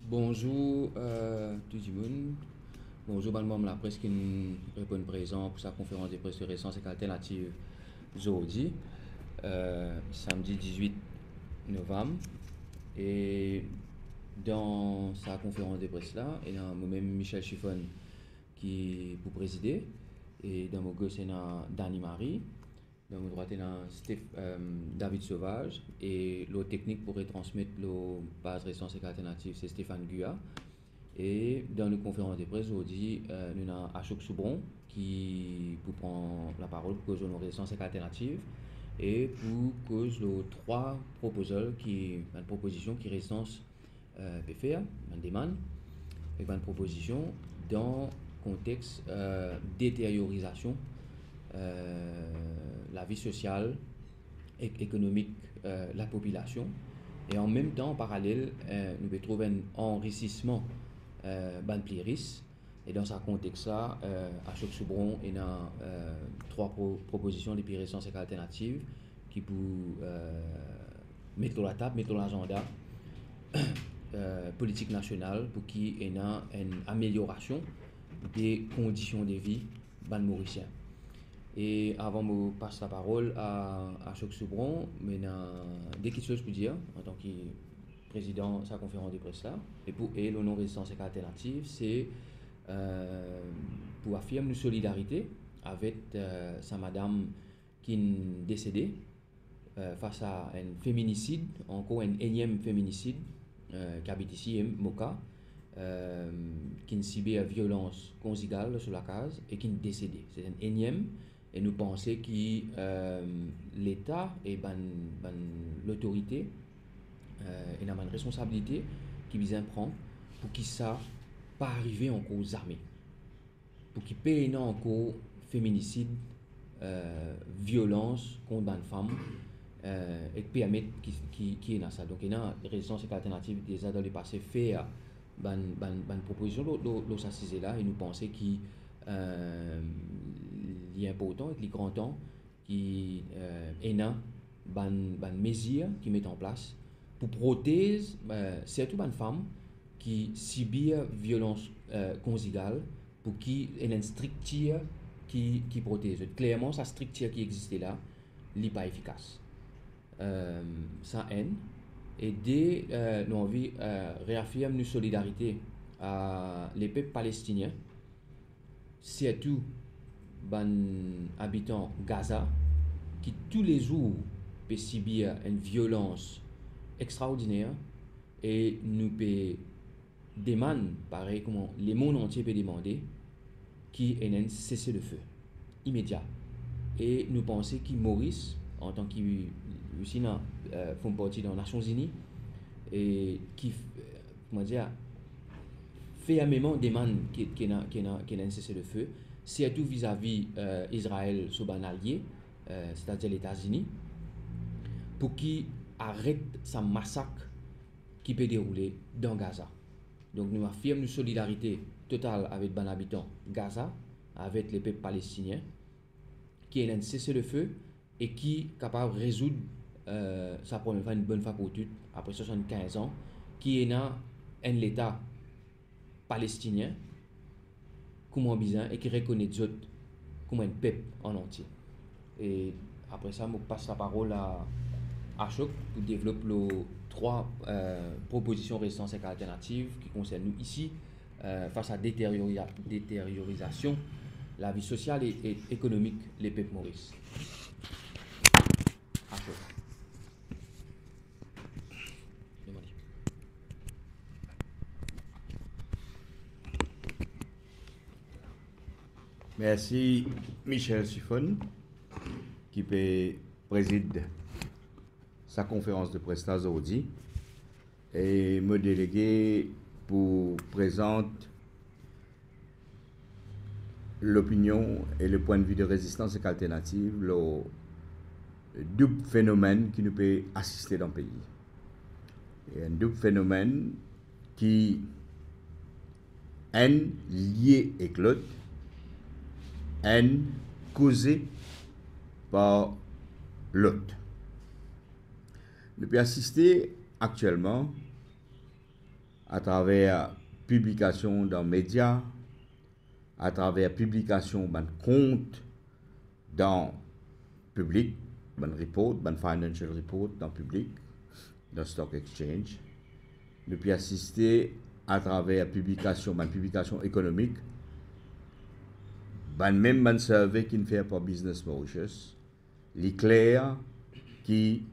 Bonjour tout le monde. Bonjour, madame la presse qui nous répond présent pour sa conférence de presse récente et alternative aujourd'hui, samedi 18 novembre. Et dans sa conférence de presse là, il y a moi-même Michel Chiffon qui pour présider. Et dans mon gauche, c'est Dani Marie. Dans mon droit, il y a David Sauvage. Et l'autre technique pour retransmettre la base récente et alternative, c'est Stéphane Gua. Et dans nos conférences de presse aujourd'hui, nous avons Ashok Soubron qui pour prendre la parole pour cause de nos résistances alternatives et pour cause de trois proposals une proposition qui résistance peut faire, une demande et une proposition dans le contexte détériorisation la vie sociale et économique la population et en même temps en parallèle nous pouvons trouver un enrichissement ban plieris et dans ce contexte-là, à chaque soubron, il y a trois propositions de récentes et alternatives qui pour mettre sur la table, mettre sur l'agenda politique nationale pour qu'il y ait une amélioration des conditions de vie ban mauricien. Et avant de passer la parole à Choc Soubron, mais il y a des questions pour dire en tant que président de sa conférence de presse là. Et pour le non-résistance et alternative, c'est pour affirmer une solidarité avec sa madame qui est décédée face à un féminicide, encore un énième féminicide qui habite ici, Moka, qui subit une violence conjugale sur la case et qui est décédé. C'est un énième. Et nous pensons que l'État et l'autorité et une responsabilité qui vient prendre pour qu'il ça pas arriver encore aux armées, pour qu'il paye encore féminicide, violence contre une femme et permettre qui est dans ça. Donc il y a une résistance alternative déjà dans le passé fait une proposition de là et nous pensons qu'il est important et qu'il est grand temps qui est une mesure qui met en place pour protéger surtout les femmes qui subissent violence conjugale pour qu'il y ait une structure qui protège. Clairement, sa structure qui existait là n'est pas efficace. Ça haine et dès nous envie réaffirmer notre solidarité à les peuples palestiniens, surtout les habitants Gaza qui tous les jours peuvent subir une violence extraordinaire et nous peut demander, pareil comment le monde entier peut demander, qu'il y ait un cessez-le-feu immédiat. Et nous pensons que Maurice, en tant que aussi font partie des Nations Unies, et qui fermement demande qu'il y ait un cessez-le-feu, surtout vis-à-vis Israël, son allié, c'est-à-dire les États-Unis, pour qu'il arrête sa massacre qui peut dérouler dans Gaza. Donc nous affirmons une solidarité totale avec les habitants Gaza, avec les peuples palestiniens, qui est un cessez-le-feu et qui est capable de résoudre sa première fois une bonne fois pour toutes, après 75 ans, qui est un État palestinien, comme un bizarre, et qui reconnaît les autres comme un peuple en entier. Et après ça, je passe la parole à Choc pour développer les trois propositions résistances et alternatives qui concernent nous ici face à la détériorisation la vie sociale et économique des peuples Maurice. À Choc. Merci Michel Chiffon qui préside sa conférence de presse aujourd'hui et me déléguer pour présenter l'opinion et le point de vue de résistance et alternative, le double phénomène qui nous peut assister dans le pays. Et un double phénomène qui est lié avec l'autre, est causé par l'autre. Nous pouvons assister actuellement à travers publication dans les médias, à travers publication de comptes dans le public, ban report, ban financial report dans le public, dans Stock Exchange. Nous pouvons assister à travers publication économique, même ban survey qui ne fait pas Business Mauritius, l'éclair qui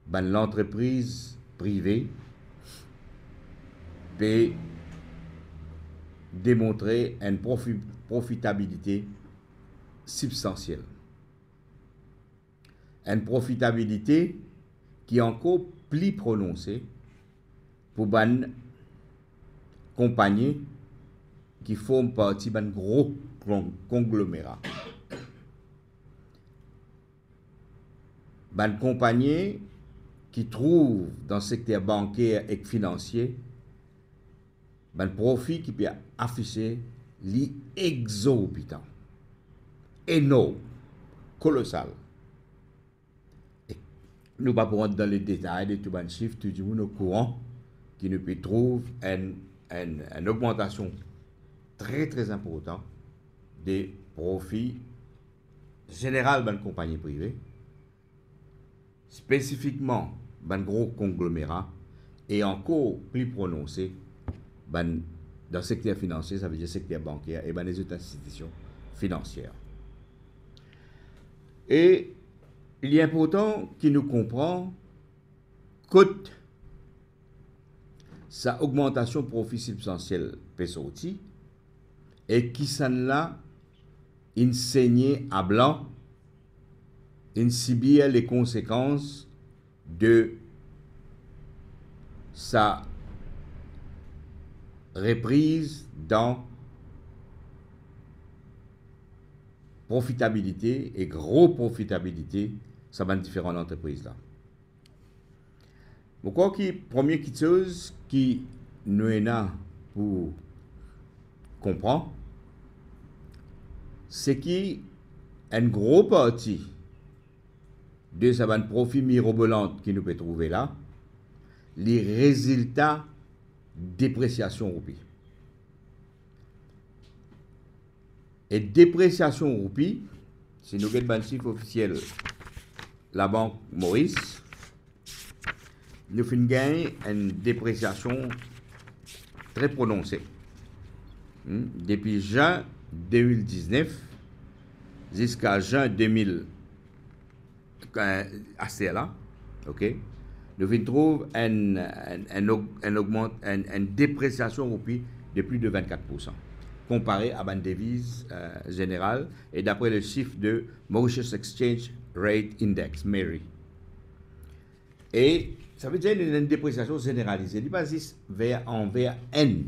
ban l'entreprise privée peut démontrer une profitabilité substantielle. Une profitabilité qui est encore plus prononcée pour les compagnies qui forment partie d'un gros conglomérat. Les compagnies qui trouvent dans le secteur bancaire et financier un profit qui peut afficher l'exorbitant, énorme, colossal. Et nous ne pouvons pas rentrer dans les détails de tous les chiffres, tout le monde est au courant qui nous peut trouver une augmentation très très importante des profits généraux dans les compagnies privées, spécifiquement dans les gros conglomérats, et encore plus prononcé dans le secteur financier, ça veut dire le secteur bancaire et dans les autres institutions financières. Et il est important qu'il nous comprenne que sa augmentation de profit substantielle peut sortir et qui s'en là enseigné à blanc, il subit les conséquences de sa reprise dans profitabilité et gros profitabilité ça va différentes entreprises là. Je crois que la première chose qui nous est là pour comprendre, c'est qu'une grosse partie de ce profit mirobolant qui nous peut trouver là, les résultats dépréciation roupie. Et dépréciation roupie, si nous avons le chiffre officiel, la Banque Maurice, nous avons gagné une dépréciation très prononcée. Depuis juin 2019 jusqu'à juin 2000, là, ok, nous trouvons une dépréciation roupie de plus de 24%, comparé à une devise générale, et d'après le chiffre de Mauritius Exchange Rate Index, MARI. Et ça veut dire une dépréciation généralisée. Il passe envers une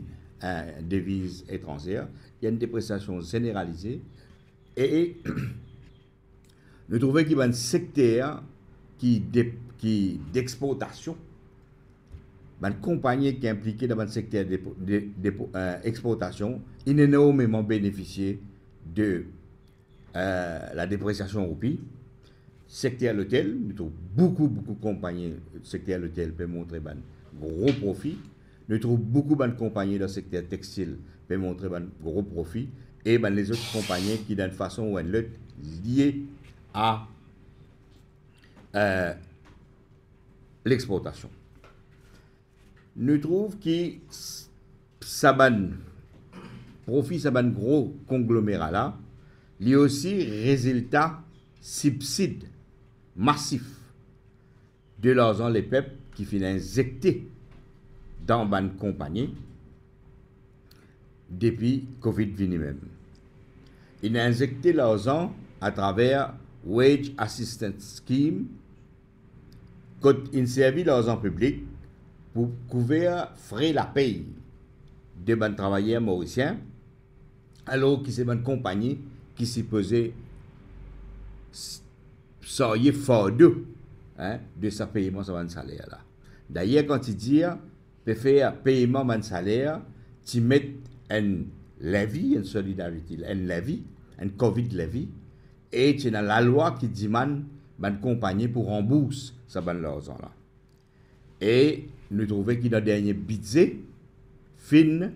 devise étrangère, il y a une dépréciation généralisée, et nous trouvons qu'il y a un secteur d'exportation, une compagnie qui est impliquée dans le secteur d'exportation, il a énormément bénéficié de la dépréciation roupie. Secteur l'hôtel, nous trouvons beaucoup de compagnies du secteur l'hôtel peut montrer un gros profit. Nous trouvons beaucoup de compagnies dans le secteur textile peut montrer un gros profit. Et les autres compagnies qui, d'une façon ou d'une autre, liées à l'exportation. Nous trouvons que ça profit, ça gros conglomérat là, il y a aussi résultat subside massif de l'argent les peuples qui finissent injecté dans une compagnie depuis Covid venu même. Il a injecté l'argent à travers Wage Assistance Scheme, quand il servi l'argent public pour couvrir frais la paye de ban travailleurs mauriciens, alors que c'est une compagnie qui s'y posait soyez fort de sa paiement sur un salaire là. D'ailleurs, quand il dit peut faire paiement de salaire, tu mets un levy, une solidarité, un levy, un Covid levy, et tu as la loi qui demande une compagnie pour rembourser ça ban l'argent là. Et nous trouvons qu'il dans le dernier budget, fin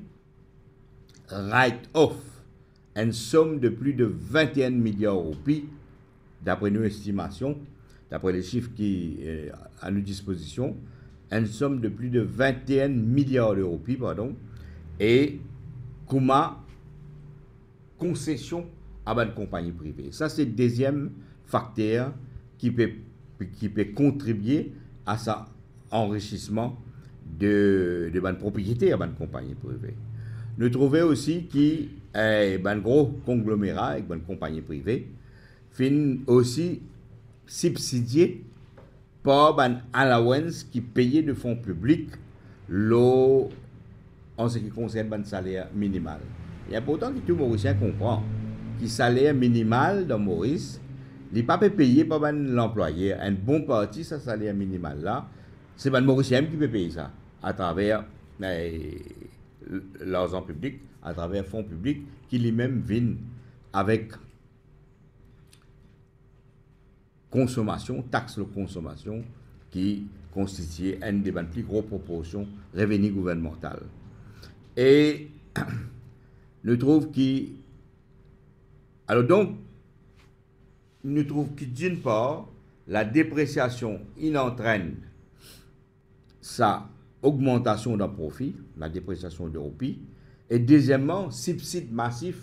write off une somme de plus de 21 milliards de roupies, d'après nos estimations, d'après les chiffres qui sont à nos dispositions, une somme de plus de 21 milliards de roupies, pardon, et comment concession à une compagnie privée. Ça, c'est le deuxième facteur qui peut contribuer à ça enrichissement de bonne propriété à bonne compagnie privée. Nous trouvons aussi qu'il y a un gros conglomérat avec une compagnie privée fin aussi subsidié par un allowance qui payait de fonds publics en ce qui concerne le salaire minimal. Il est important que tout Mauricien comprend que le salaire minimal dans Maurice, il n'est pas payé par l'employé. Un bon parti, ce salaire minimal là, c'est le Mauricien qui peut payer ça à travers l'argent public, à travers fonds publics qui lui-même viennent avec consommation, taxe de consommation qui constitue une des plus grosses proportions revenus gouvernemental. Et nous trouvons que alors donc nous trouvons que d'une part la dépréciation il entraîne sa augmentation d'un profit, la dépréciation de roupies, et deuxièmement subside massif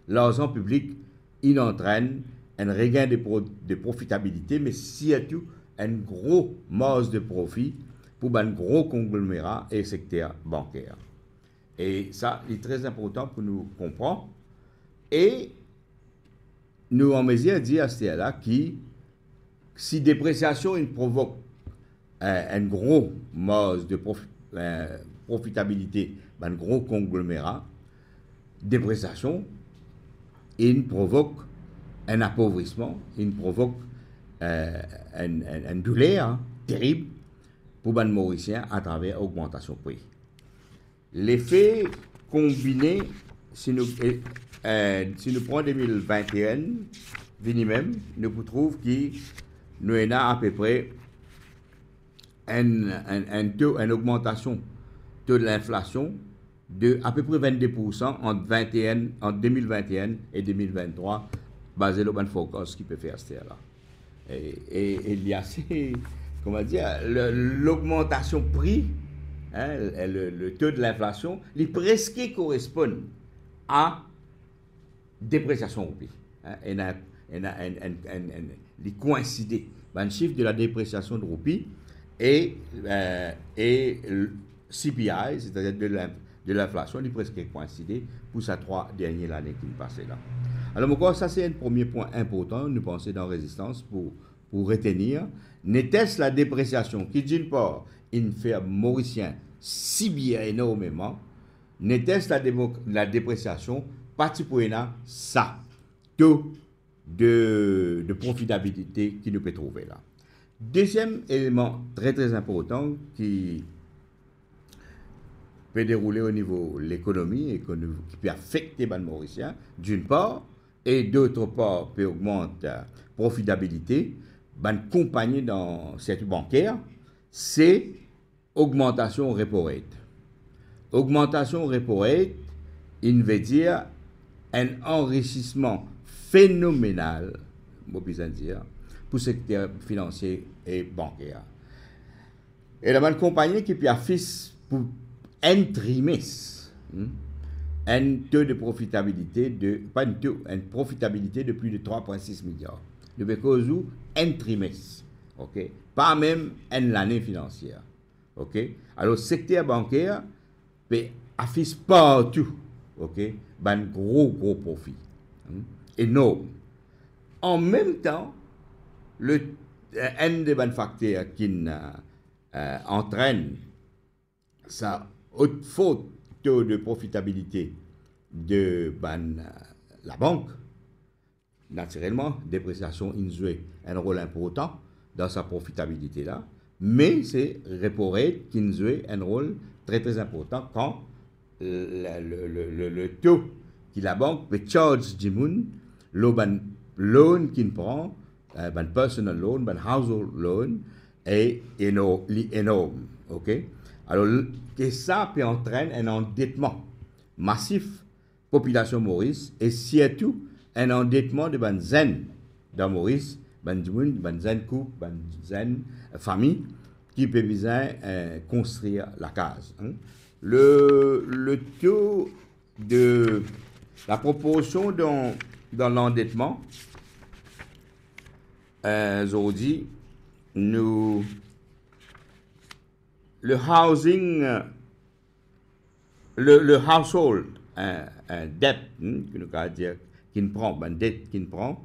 l'argent public il entraîne un regain de profitabilité, mais surtout un gros masse de profit pour un gros conglomérat et secteur bancaire. Et ça, est très important pour nous comprendre. Et nous en mesure de dire à ce là que si dépréciation il provoque un gros masse de profitabilité, un gros conglomérat, dépréciation, il provoque un appauvrissement, il provoque une douleur terrible pour les Mauriciens à travers l'augmentation de prix. L'effet combiné, si nous prenons 2021, nous trouvons que nous avons à peu près une augmentation de l'inflation de à peu près 22% entre 2021 et 2023, basé sur le forecast qui peut faire ce là. Et il y a comment dire, l'augmentation prix, hein, le taux de l'inflation, il presque correspond à dépréciation roupies. Hein, il coïncide. Le chiffre de la dépréciation de roupies et le CPI, c'est-à-dire de l'inflation, il presque coïncidé pour ces 3 dernières années qui passent là. Alors, encore, ça, c'est un premier point important, nous pensons dans Résistance, pour retenir. N'était-ce la dépréciation qui, d'une part, une fait mauricien si bien énormément, n'était-ce la dépréciation, particulièrement ça, taux de profitabilité qui nous peut trouver là. Deuxième élément très très important qui peut dérouler au niveau de l'économie et qui peut affecter les Mauriciens, d'une part, et d'autre part, peut augmenter la profitabilité, les compagnies dans le secteur bancaire, c'est augmentation repo rate. Augmentation repo rate, il veut dire un enrichissement phénoménal, pour le secteur financier et bancaire. Et la compagnie qui peut afficher pour un trimestre un taux de profitabilité une profitabilité de plus de 3,6 milliards. De cause où un trimestre, ok, pas même une année financière, ok. Alors le secteur bancaire peut afficher partout, ok, un gros profit, énorme. En même temps, un des facteurs qui entraîne sa faute taux de profitabilité de la banque, naturellement, dépréciation joue un rôle important dans sa profitabilité là, mais c'est repo rate qui joue un rôle très très important quand le taux que la banque peut charge du monde, le loan qu'il prend, personal loan, household loan, est énorme, ok? Alors, et ça peut entraîner un endettement massif population Maurice et surtout un endettement de ban zen dans Maurice, ban zen couple, ban zen famille qui peut bien construire la case. Hein. Le taux de la proportion dans l'endettement, aujourd'hui, nous le housing, le household debt, que nous allons dire, qui prend, dette qui prend,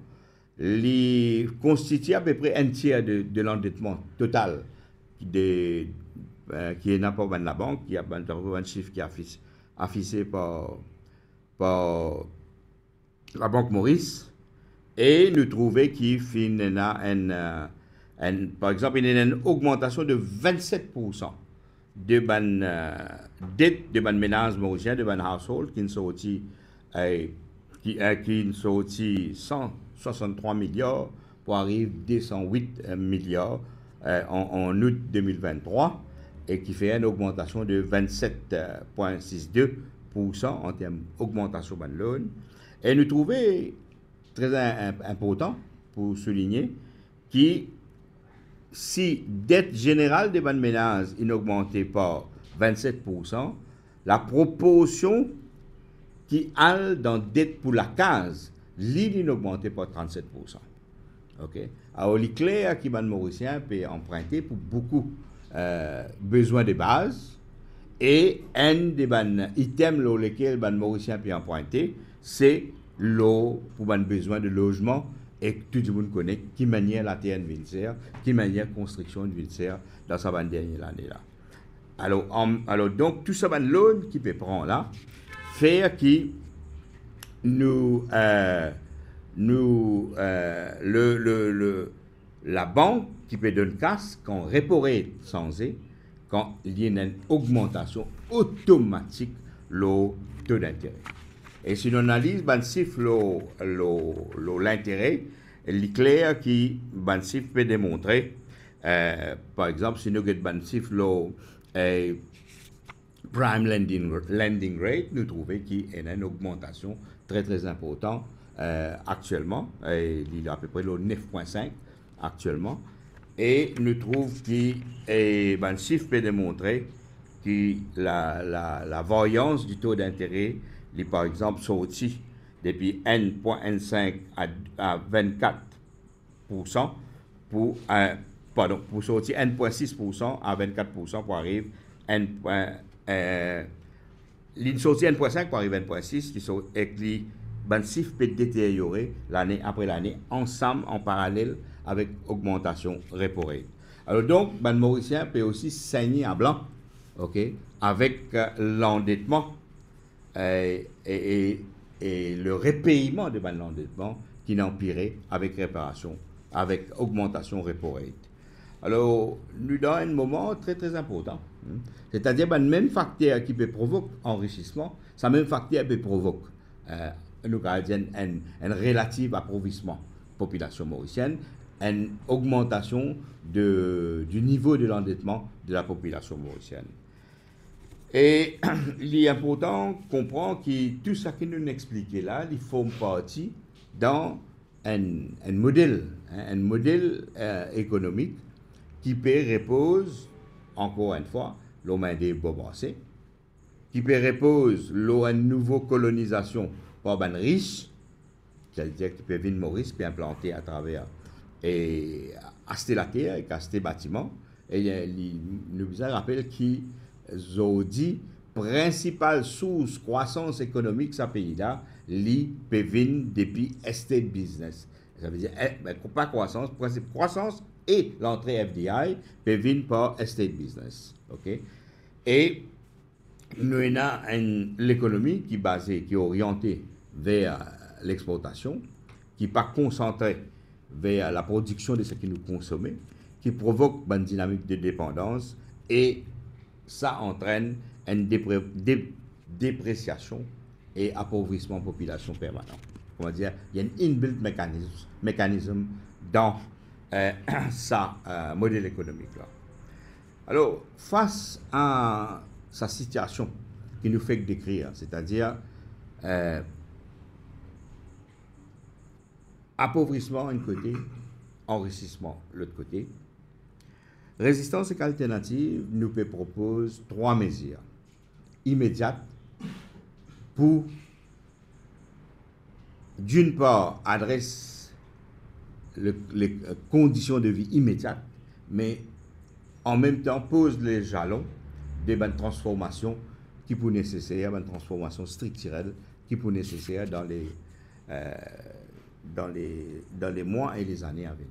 constitue à peu près un tiers de l'endettement total qui est n'importe pas la banque, qui a un chiffre qui est affiché par la Banque Maurice, et nous trouvons qu'il y a par exemple, il y a une augmentation de 27% de dette de ménages mauriciens, de household qui sont sortis 163 milliards pour arriver à 208 milliards en août 2023 et qui fait une augmentation de 27,62% en termes d'augmentation de loan. Et nous trouvons très important pour souligner que si dette générale des ménages n'augmentait pas 27%, la proportion qui a dans dette pour la case, n'augmentait pas 37%. Okay? Alors, il est clair que les Mauriciens peuvent emprunter pour beaucoup besoins de base et un des items sur lesquels les Mauriciens peuvent emprunter, c'est l'eau pour les besoins de logement. Et tout le monde connaît qui manière la terre de Vilser, qui manière construction de Vilser dans sa dernière année là. Alors donc, tout ça, loan qui peut prendre là, faire que la banque qui peut donner casse quand repo rate changé, quand il y a une augmentation automatique le taux d'intérêt. Et si on analyse l'intérêt, il est clair que Bansif peut démontrer, par exemple, si nous avons Bansif prime lending rate, nous trouvons qu'il y a une augmentation très très importante actuellement. Il est à peu près le 9,5 actuellement. Et nous trouvons que Bansif peut démontrer que la variance du taux d'intérêt par exemple, sorti depuis 1,5 à 24% pour sortir 1,6% à 24% pour arriver sortie 1,5 pour arriver à 1,6 qui sont écrit Bansif peut détériorer l'année après l'année ensemble en parallèle avec augmentation repo rate. Alors donc, les Mauriciens peut aussi saigner à blanc, ok, avec l'endettement et le repayement de l'endettement qui n'empirait avec réparation, avec augmentation repo rate. Alors, nous dans un moment très très important. C'est-à-dire que le même facteur qui peut provoquer enrichissement, ce même facteur peut provoquer un relatif appauvrissement population mauricienne, une augmentation du niveau de l'endettement de la population mauricienne. Et il est important de comprendre que tout ce que nous expliquons là, il forme partie dans un modèle économique qui peut reposer, encore une fois, l'homme des bobassés, qui peut reposer une nouvelle colonisation par les riches, c'est-à-dire qui peut venir Maurice, puis implanter à travers et acheter la terre et acheter les bâtiments. Et nous vous rappelle qui Zodi, principale source de croissance économique de ce pays-là, peut venir depuis estate business. Ça veut dire, pas croissance, croissance et l'entrée FDI peut venir par estate business. Okay? Et nous avons l'économie qui est basée, qui est orientée vers l'exportation, qui n'est pas concentrée vers la production de ce que nous consommons, qui provoque une dynamique de dépendance et ça entraîne une dépréciation et appauvrissement de la population permanent. On va dire, il y a un inbuilt mécanisme dans ce modèle économique-là. Alors, face à sa situation qui nous fait décrire, c'est-à-dire appauvrissement d'un côté, enrichissement de l'autre côté, Résistance et Alternative nous propose 3 mesures immédiates pour, d'une part, adresser les conditions de vie immédiates, mais en même temps pose les jalons des bonnes transformations qui pour nécessaire, une transformation structurelle qui pour nécessaire dans les mois et les années à venir.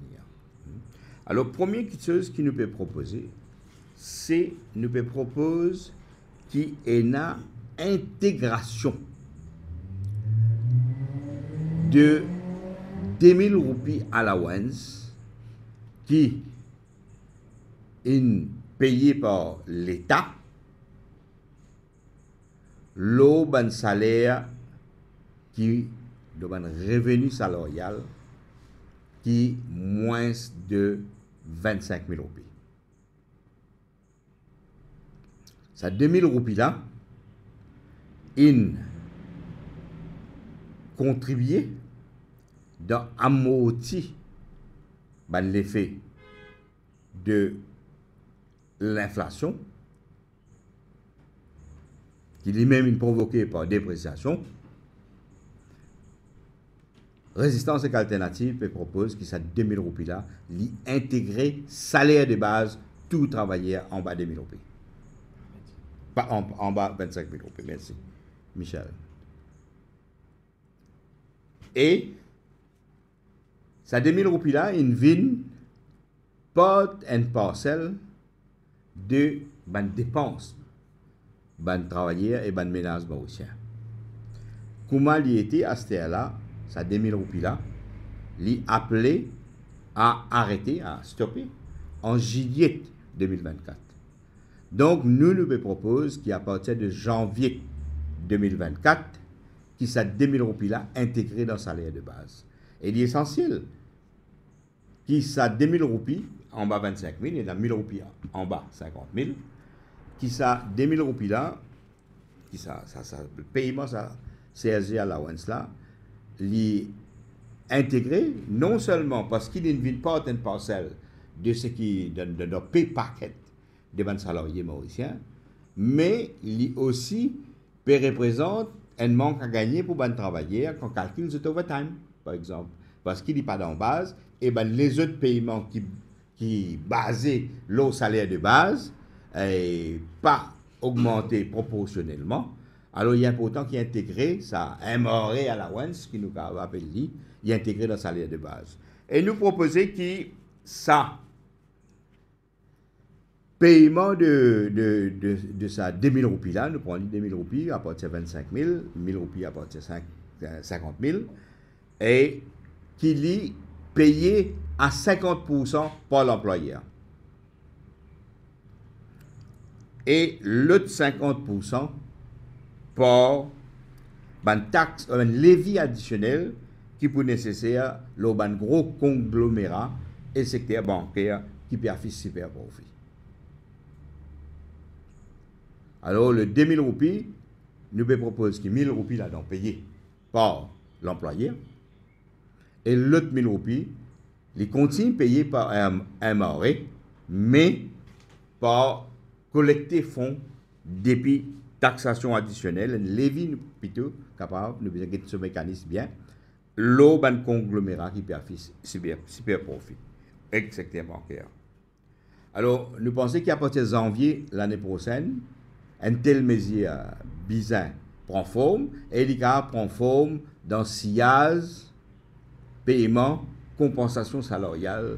Alors, première chose qui nous peut proposer, c'est nous peut proposer qui est une intégration de 2000 roupies allowance qui est payé par l'État, le salaire qui le revenu salarial qui moins de 25 000 roupies. Ça 2000 roupies là, il contribuer dans amorti l'effet de l'inflation qui lui-même est provoquée par dépréciation. Résistance et Alternative propose que ça 2000 roupies là, intégrer salaire de base tout travailleur en bas de 2000 roupies. Pas en bas 25 000 roupies. Merci, Michel. Et ça 2000 roupies là, une vine part and parcel de dépenses, travailleurs et ménages mauriciens. Comment il était à ce là, ça 2000 roupies là, il appelé à arrêter, à stopper en juillet 2024. Donc, nous proposons qu'à partir de janvier 2024, qui ça 2000 roupies là intégré dans le salaire de base. Et l'essentiel, qui ça 2000 roupies en bas 25 000 et 1000 roupies en bas 50 000, qui ça 2000 roupies là, qui ça le paiement ça CSG allowance là, intégré non seulement parce qu'il est une part and parcel de ce qui de notre pay packet des salariés mauriciens, mais il aussi représente un manque à gagner pour les travailleurs quand on calcule le overtime, par exemple, parce qu'il n'est pas dans la base, et les autres paiements qui basés le salaire de base et pas augmenté proportionnellement. Alors, il est important qu'il y ait intégré ça, MRA allowance, qui nous appelle il est intégré dans le salaire de base. Et nous proposons que ça, paiement de ça 2000 roupies là, nous prenons 2000 roupies à partir de 25 000, 1000 roupies à partir de 50 000, et qu'il est payé à 50% par l'employeur. Et l'autre 50% par une taxe, un levier additionnel qui peut nécessaire le gros conglomérat et secteur bancaire qui peut faire super profit. Alors, le 2000 roupies, nous proposons que 1000 roupies là donc payé par l'employeur et l'autre 1000 roupies, ils continuent payés par un MRA, mais par collecter fonds depuis taxation additionnelle, un levier plutôt capable, nous besoin de ce mécanisme bien, l'autre conglomérat qui peut faire super profit, avec le secteur bancaire. Alors, nous pensons qu'à partir de janvier l'année prochaine, une telle mesure bizarre prend forme et il prend forme dans sillage, paiement, compensation salariale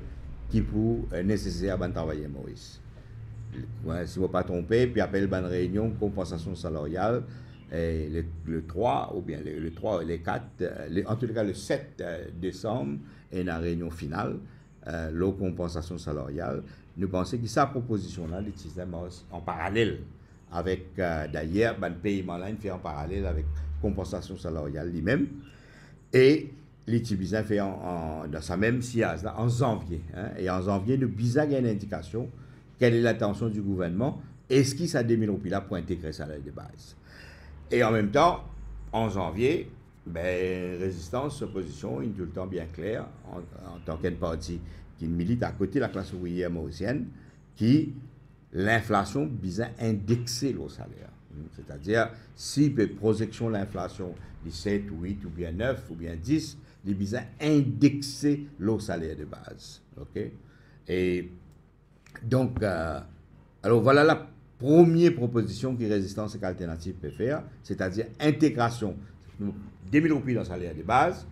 qui pour nécessaire à travailler Maurice. Ouais, si vous ne pas tromper, puis appelle une réunion compensation salariale le 3 ou bien le 3 et le 4, en tout cas le 7 décembre, et la réunion finale, la compensation salariale. Nous pensons que sa proposition-là, le système en parallèle avec d'ailleurs, le paiement là, il fait en parallèle avec compensation salariale lui-même. Et les Tibizans fait dans sa même sillage là, en janvier. Hein, et en janvier, nous bizarre une indication quelle est l'intention du gouvernement, est-ce qu'il s'est 2000 roupies là pour intégrer le salaire de base. Et en même temps, en janvier, résistance, opposition, une tout le temps bien clair, en tant qu'un parti qui milite à côté de la classe ouvrière mauricienne, qui l'inflation vise à indexer le salaire. C'est-à-dire, si projection de l'inflation de 7, 8 ou bien 9 ou bien 10, il vise à indexer le salaire de base. Okay? Et donc, alors voilà la première proposition que Résistance et Alternative peut faire, c'est-à-dire intégration 2000 roupies dans le salaire de base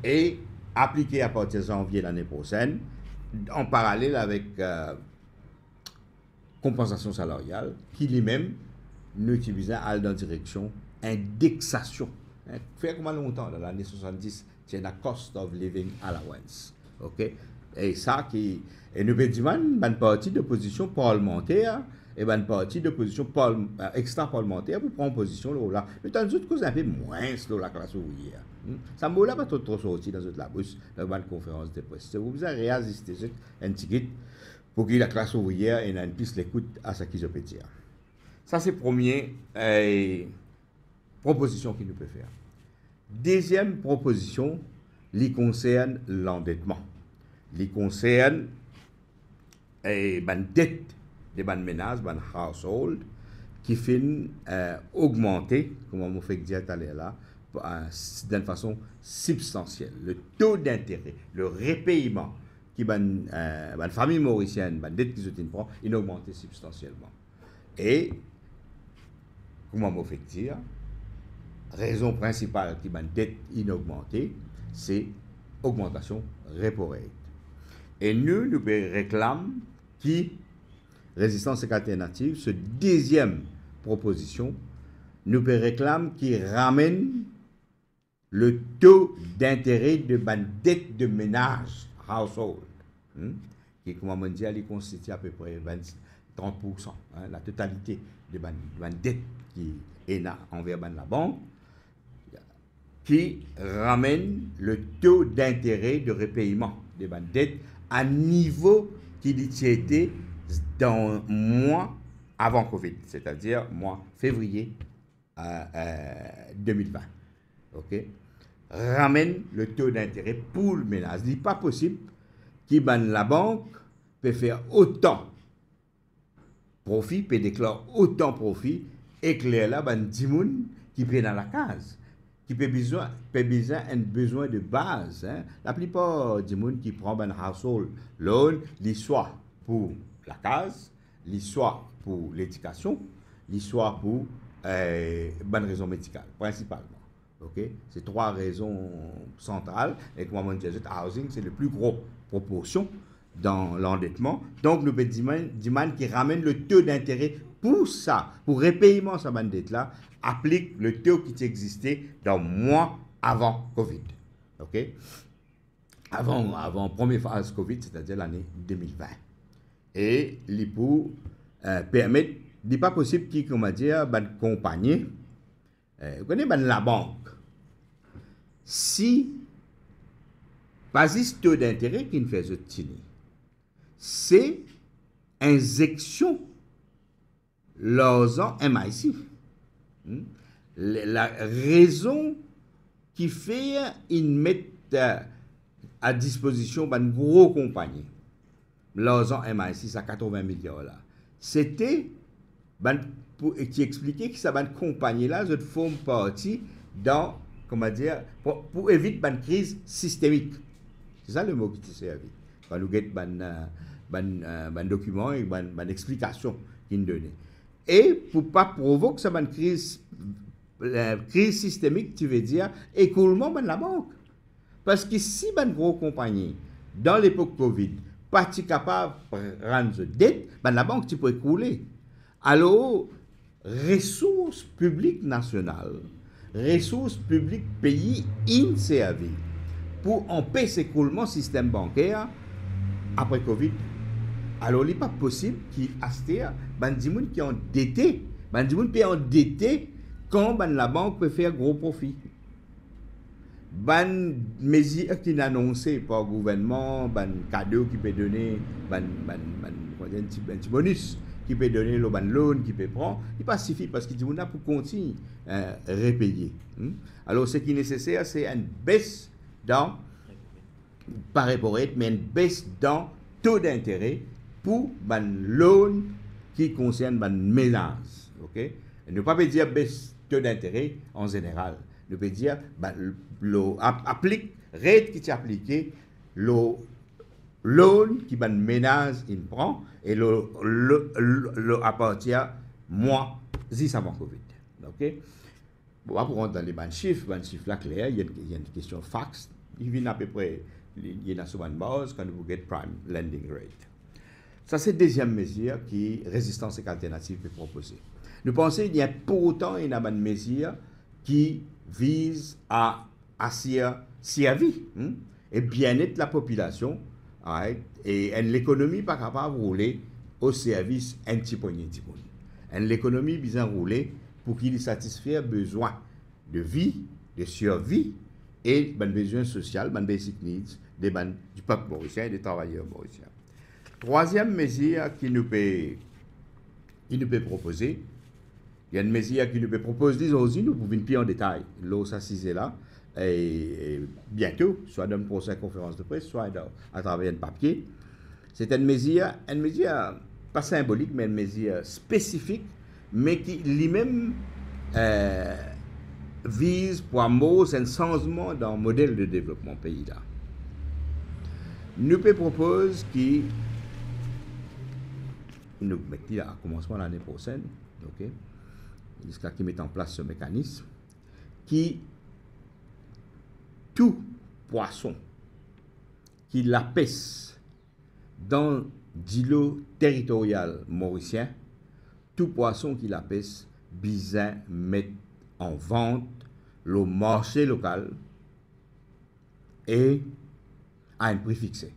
et appliquer à partir de janvier l'année prochaine, en parallèle avec compensation salariale, qui lui-même n'utilisait à la direction indexation. Fait comment longtemps, dans l'année 70, c'est la cost of living allowance. OK? Et ça qui. Et nous avons une partie d'opposition parlementaire et une partie d'opposition extra-parlementaire pour prendre position là. Mais dans d'autres causes un peu moins la classe ouvrière. Ça ne m'a pas trop sorti dans la bouche, dans une conférence de presse. Vous avez réassisté un petit peu pour que la classe ouvrière ait une piste l'écoute à ce qu'ils ont pu dire. Ça, c'est la première proposition qu'il nous peut faire. Deuxième proposition, il concerne l'endettement. Il concerne une dette des ménages, des households, qui finit augmenter, comme on fait dire tout à l'heure là, d'une façon substantielle. Le taux d'intérêt, le repayement qui une famille mauricienne, une dette qu'ils prend, il augmente substantiellement. Et, comment on fait dire, raison principale qui une dette inaugmentée, c'est augmentation repo rate. Et nous réclamons qui Résistance et Alternative, ce deuxième proposition, nous réclamons qui ramène le taux d'intérêt de la dette de ménage, household, qui, comme on dit, il constitue à peu près 30%, la totalité de la dette qui est là envers la banque, qui ramène le taux d'intérêt de repayement de la dette à niveau qui était dans le mois avant Covid, c'est-à-dire mois février 2020. OK? Ramène le taux d'intérêt pour le ménage. Il n'est pas possible que la banque peut faire autant profit, peut déclarer autant profit, et que là, il y a 10 personnes qui prennent dans la case, qui peut besoin un besoin de base. La plupart des gens qui prennent un household loan, soit pour la case, soit pour l'éducation, soit pour bonne raison médicale, principalement. Okay? C'est trois raisons centrales. Et comme on dit, le housing, c'est la plus grosse proportion dans l'endettement. Donc, nous demandons qui ramène le taux d'intérêt pour ça, pour repayement de cette dette-là, applique le taux qui existait dans le mois avant Covid. OK? Avant première phase Covid, c'est-à-dire l'année 2020. Et pour permettre, il n'est pas possible qu'il, comment dire, une compagnie, vous connaissez la banque, si pas ce taux d'intérêt qui ne fait ce c'est injection l'argent MIC. La raison qui fait qu'ils mettent à disposition une grosse compagnie, l'argent MIC à 80 milliards là, c'était qui expliquait que ça une compagnie là je forme partie dans comment dire pour éviter une crise systémique. C'est ça le mot qui s'est servi. Quand nous avons un document et une explication qui nous donne. Et pour ne pas provoquer une crise systémique, tu veux dire écoulement de la banque. Parce que si une grosse compagnie, dans l'époque Covid, pas capable de rendre dette, la banque tu peux écouler. Alors, ressources publiques nationales, ressources publiques pays INSEAVI pour empêcher l'écoulement du système bancaire après Covid. Alors, il n'est pas possible qu'il y ait des gens qui sont endettés, des gens qui sont endettés quand la banque peut faire gros profit. ban mesures qui sont annoncées par le gouvernement, ban cadeau qui peut donner, un petit bonus qui peut donner le ban loan qui peut prendre, il pas suffit parce qu'il dit on a pour continuer repayer. Alors ce qui est nécessaire c'est une baisse dans par rapport mais une baisse dans taux d'intérêt pour ban loan qui concerne ban ménage, OK? Et ne pas dire baisse taux d'intérêt en général. Je peux dire, applique, rate qui est appliqué, le loan qui va ménage il prend, et le à partir mois, si avant Covid. OK? Bon, on va rentrer dans les chiffres là clair, il y a une question fax, il vient à peu près, il y a souvent une base quand vous get prime lending rate. Ça, c'est la deuxième mesure qui résistance et alternative peut proposer. Nous pensons qu'il y a pour autant une mesure qui vise à assurer servir et bien-être de la population, right? Et l'économie pas capable de rouler au service un petit peu. L'économie bien rouler pour qu'il satisfasse besoins de vie, de survie et les besoins sociaux, les basic needs du peuple mauricien et des travailleurs mauriciens. Troisième mesure qui nous peut proposer, il y a une mesure qui nous peut proposer, disons aussi, nous pouvons plus en détail. L'eau s'assiser là, et bientôt, soit dans une prochaine conférence de presse, soit à travers un papier. C'est une mesure pas symbolique, mais une mesure spécifique, mais qui lui-même vise pour un changement dans le modèle de développement pays là. Nous peut propose qui nous mettons à commencement l'année prochaine, ok, jusqu'à qui met en place ce mécanisme, qui tout poisson qui la pêche dans l'îlot territorial mauricien, tout poisson qui la pêche, bizarre mettre en vente le marché local et à un prix fixé.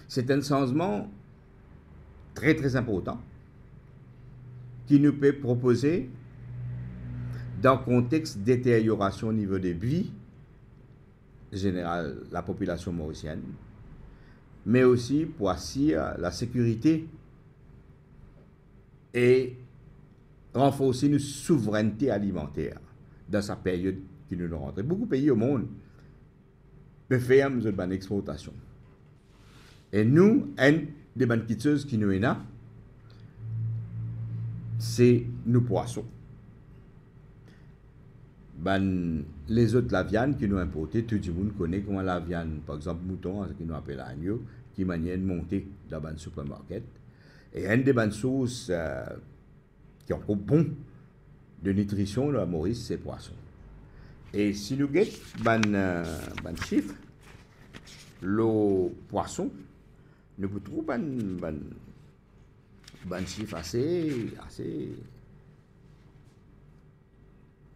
C'est un changement très très important qui nous peut proposer dans le contexte de détérioration au niveau des vies générales, la population mauricienne, mais aussi pour assurer la sécurité et renforcer une souveraineté alimentaire dans sa période qui nous rentre. Beaucoup de pays au monde peuvent faire une exportation. Et nous, un des banqueteuses qui nous est là, c'est nos poissons. Les autres la viande qui nous importent, tout le monde connaît comment la viande, par exemple mouton, ce qu'on appelle agneau, qui manière de monter dans le supermarché. Et une des sources qui est encore bon de nutrition dans Maurice, c'est poisson. Et si nous regardons chiffre, le poisson, nous trouvons un chiffre assez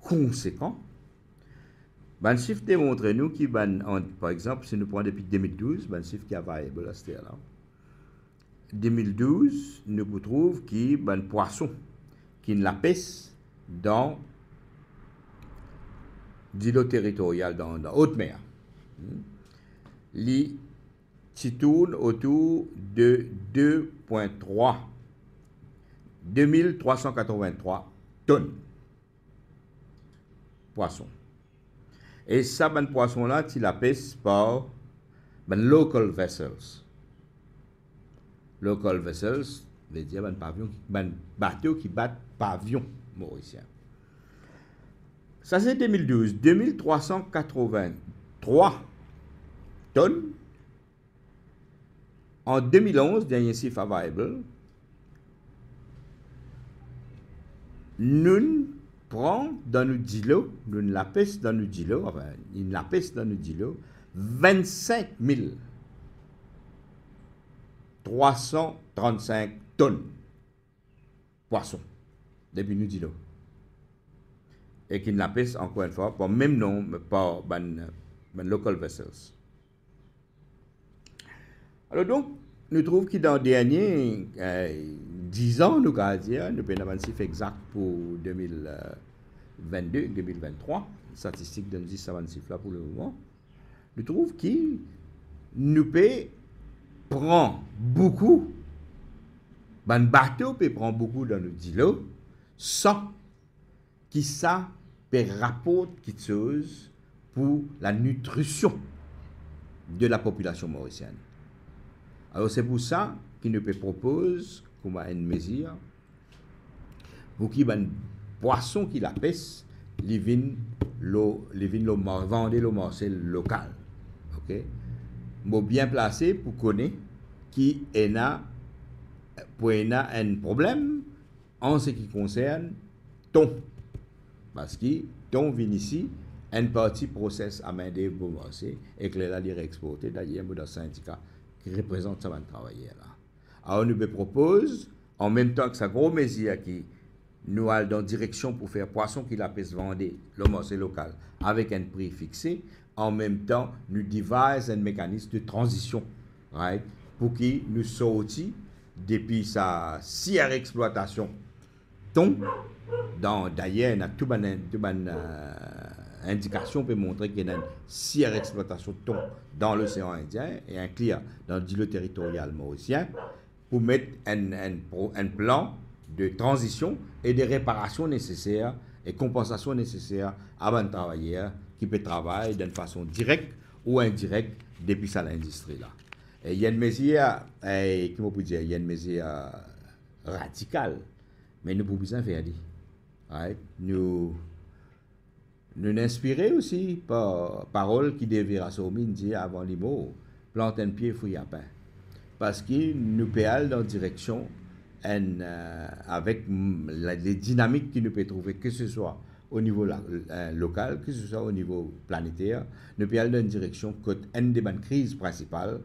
conséquent. Un chiffre démontre nous qui, par exemple, si nous prenons depuis 2012, un chiffre qui est variable à ce là. 2012, nous trouvons qui un poisson qui ne la pêche dans l'îlot territorial, dans la haute mer. Qui tourne autour de 2383 tonnes poisson. Et ça, poisson là, tu la pêches par local vessels. Local vessels, veut dire bateau qui bat pavillon mauricien. Ça c'est 2012. 2383 tonnes. En 2011, dernier chiffre available, nous prenons dans nos îlots, nous la pêche dans nos îlots, enfin, il la pêche dans nos îlots, 25 335 tonnes poissons depuis nos îlots. Et qui la pêche encore une fois, par même nom, par local vessels. Alors donc, nous trouvons que dans les derniers 10 ans, nous allons dire, nous avons un chiffre exact pour 2022-2023, statistiques donne 10 à 26 là pour le moment, nous trouvons qu'il nous prend beaucoup, ben bateau peut prendre beaucoup dans nos îlots, sans qui ça peut rapporter quelque chose pour la nutrition de la population mauricienne. Alors c'est pour ça qu'il nous propose, comme une mesure, pour qu'il y ait un poisson qui la pêche, les vins vendre le marché local. Ok? Mais bien placé pour connaître qui est un problème en ce qui concerne thon. Parce que thon vient ici, un petit process à main d'œuvre pour marché et que là, il est exporté d'ailleurs dans le syndicat qui représente ça va travailler là. Alors, nous propose, en même temps que sa gros mesure qui nous allons dans direction pour faire poisson qui la pêche vendre le marché local avec un prix fixé, en même temps, nous devisons un mécanisme de transition, right, pour qu'il nous sorte depuis sa surexploitation thon. D'ailleurs, il y a toute une indication pour montrer qu'il y a une surexploitation de thon dans l'océan Indien et un clear dans l'îlot territorial mauricien pour mettre un plan de transition et de réparation nécessaires et compensation nécessaires à un travailleur qui peut travailler d'une façon directe ou indirecte depuis ça l'industrie là. Et il y a une mesure, comment peut dire, il y a une mesure radicale, mais nous pouvons besoin faire dit. Right? Nous inspirons aussi par parole qui devait rassurer dit avant les mots, plante un pied, fruit à pain. Parce que nous pouvons dans la direction avec les dynamiques que nous pouvons trouver, que ce soit au niveau local, que ce soit au niveau planétaire, nous pouvons aller dans une direction que une des crises principales,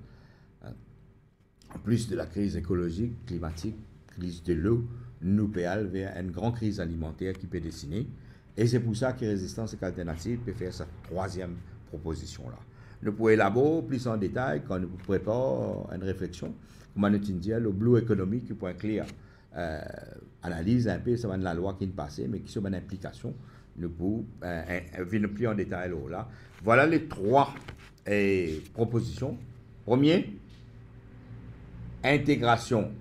en plus de la crise écologique, climatique, crise de l'eau, nous pouvons aller vers une grande crise alimentaire qui peut dessiner. Et c'est pour ça que Résistance Alternative peut faire sa troisième proposition-là. Nous pouvons élaborer plus en détail quand nous préparons une réflexion, comme nous dit, le blue economy qui peut inclure analyse un peu sur la loi qui est passée, mais qui sont une implication. Nous pouvons venir plus en détail là. Voilà les trois propositions. Premier, intégration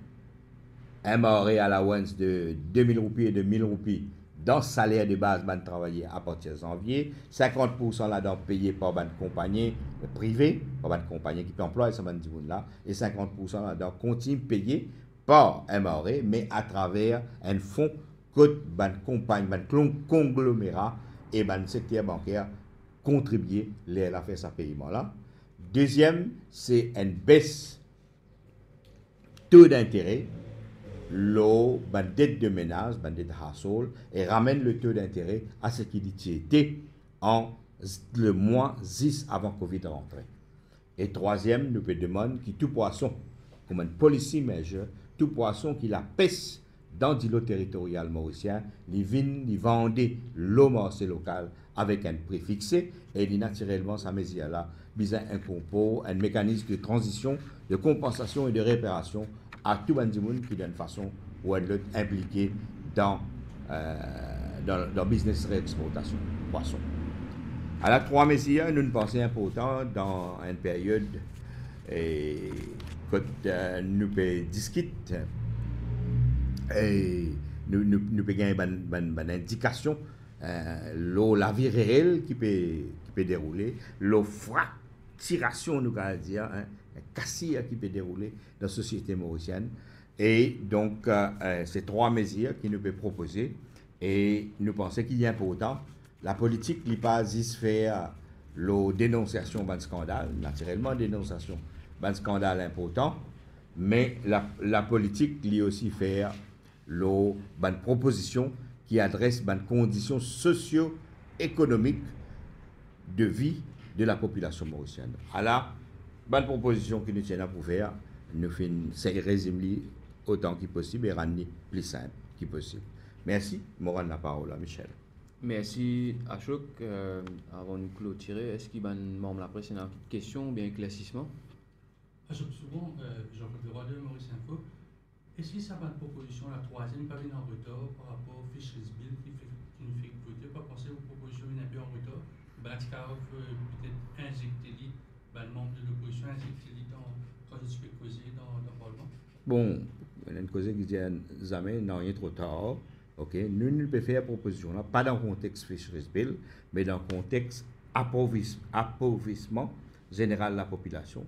MRE allowance de 2000 roupies et de 1000 roupies dans le salaire de base de travailler à partir de janvier, 50% là-dedans payé par une compagnie privée, par une compagnie qui peut employer ce là, et 50% là-dedans continue payé par MRE, mais à travers un fonds que une compagnie, un conglomérat et un secteur bancaire contribuer à faire ce paiement-là. Deuxième, c'est une baisse taux d'intérêt. L'eau, dette de ménage, dette de household, et ramène le taux d'intérêt à ce qu'il était en le mois 10 avant Covid rentré. Et troisième, nous peut demander que tout poisson, comme une policy measure, tout poisson qui la pêche dans l'îlot territorial mauricien, les vins, les vendent l'eau marché local avec un prix fixé, et naturellement, ça mesure là, besoin un compo, un mécanisme de transition, de compensation et de réparation à tout le monde qui d'une façon ou d'une autre impliqué dans le business réexportation poisson. À la trois mesures, nous pensons important dans une période que nous pouvons discuter et nous pouvons gagner une indication la vie réelle qui peut dérouler, la fracturation, nous allons dire, cassure qui peut dérouler dans la société mauricienne. Et donc, ces trois mesures qui nous peuvent proposer, et nous pensons qu'il est important. La politique n'est pas juste faire la dénonciation d'un scandale, naturellement, dénonciation d'un scandale important, mais la politique lui aussi faire une proposition qui adresse les conditions socio-économiques de vie de la population mauricienne. Alors, bonne proposition que nous tenons pour faire, nous faisons résumer autant que possible et rendre plus simple que possible. Merci. Je rends la parole à Michel. Merci Ashok. Avant de clôturer, est-ce qu'il y a un membre de la presse, une question ou bien un éclaircissement? Ashok, souvent, Jean-Claude Leroy de Maurice Info, est-ce que ça va une proposition, la troisième, pas venir en retard par rapport au Fisheries Bill qui qui nous fait voter, pas penser aux propositions un peu en retard. Batskarov peut-être injecter le membre de l'opposition, injecter quand je suis causé dans le Parlement. Bon, il y a une cause qui dit jamais, non, il est trop tard. Ok, nous ne pouvons faire proposition là, pas dans le contexte Fisheries Bill, mais dans le contexte appauvrissement général de la population.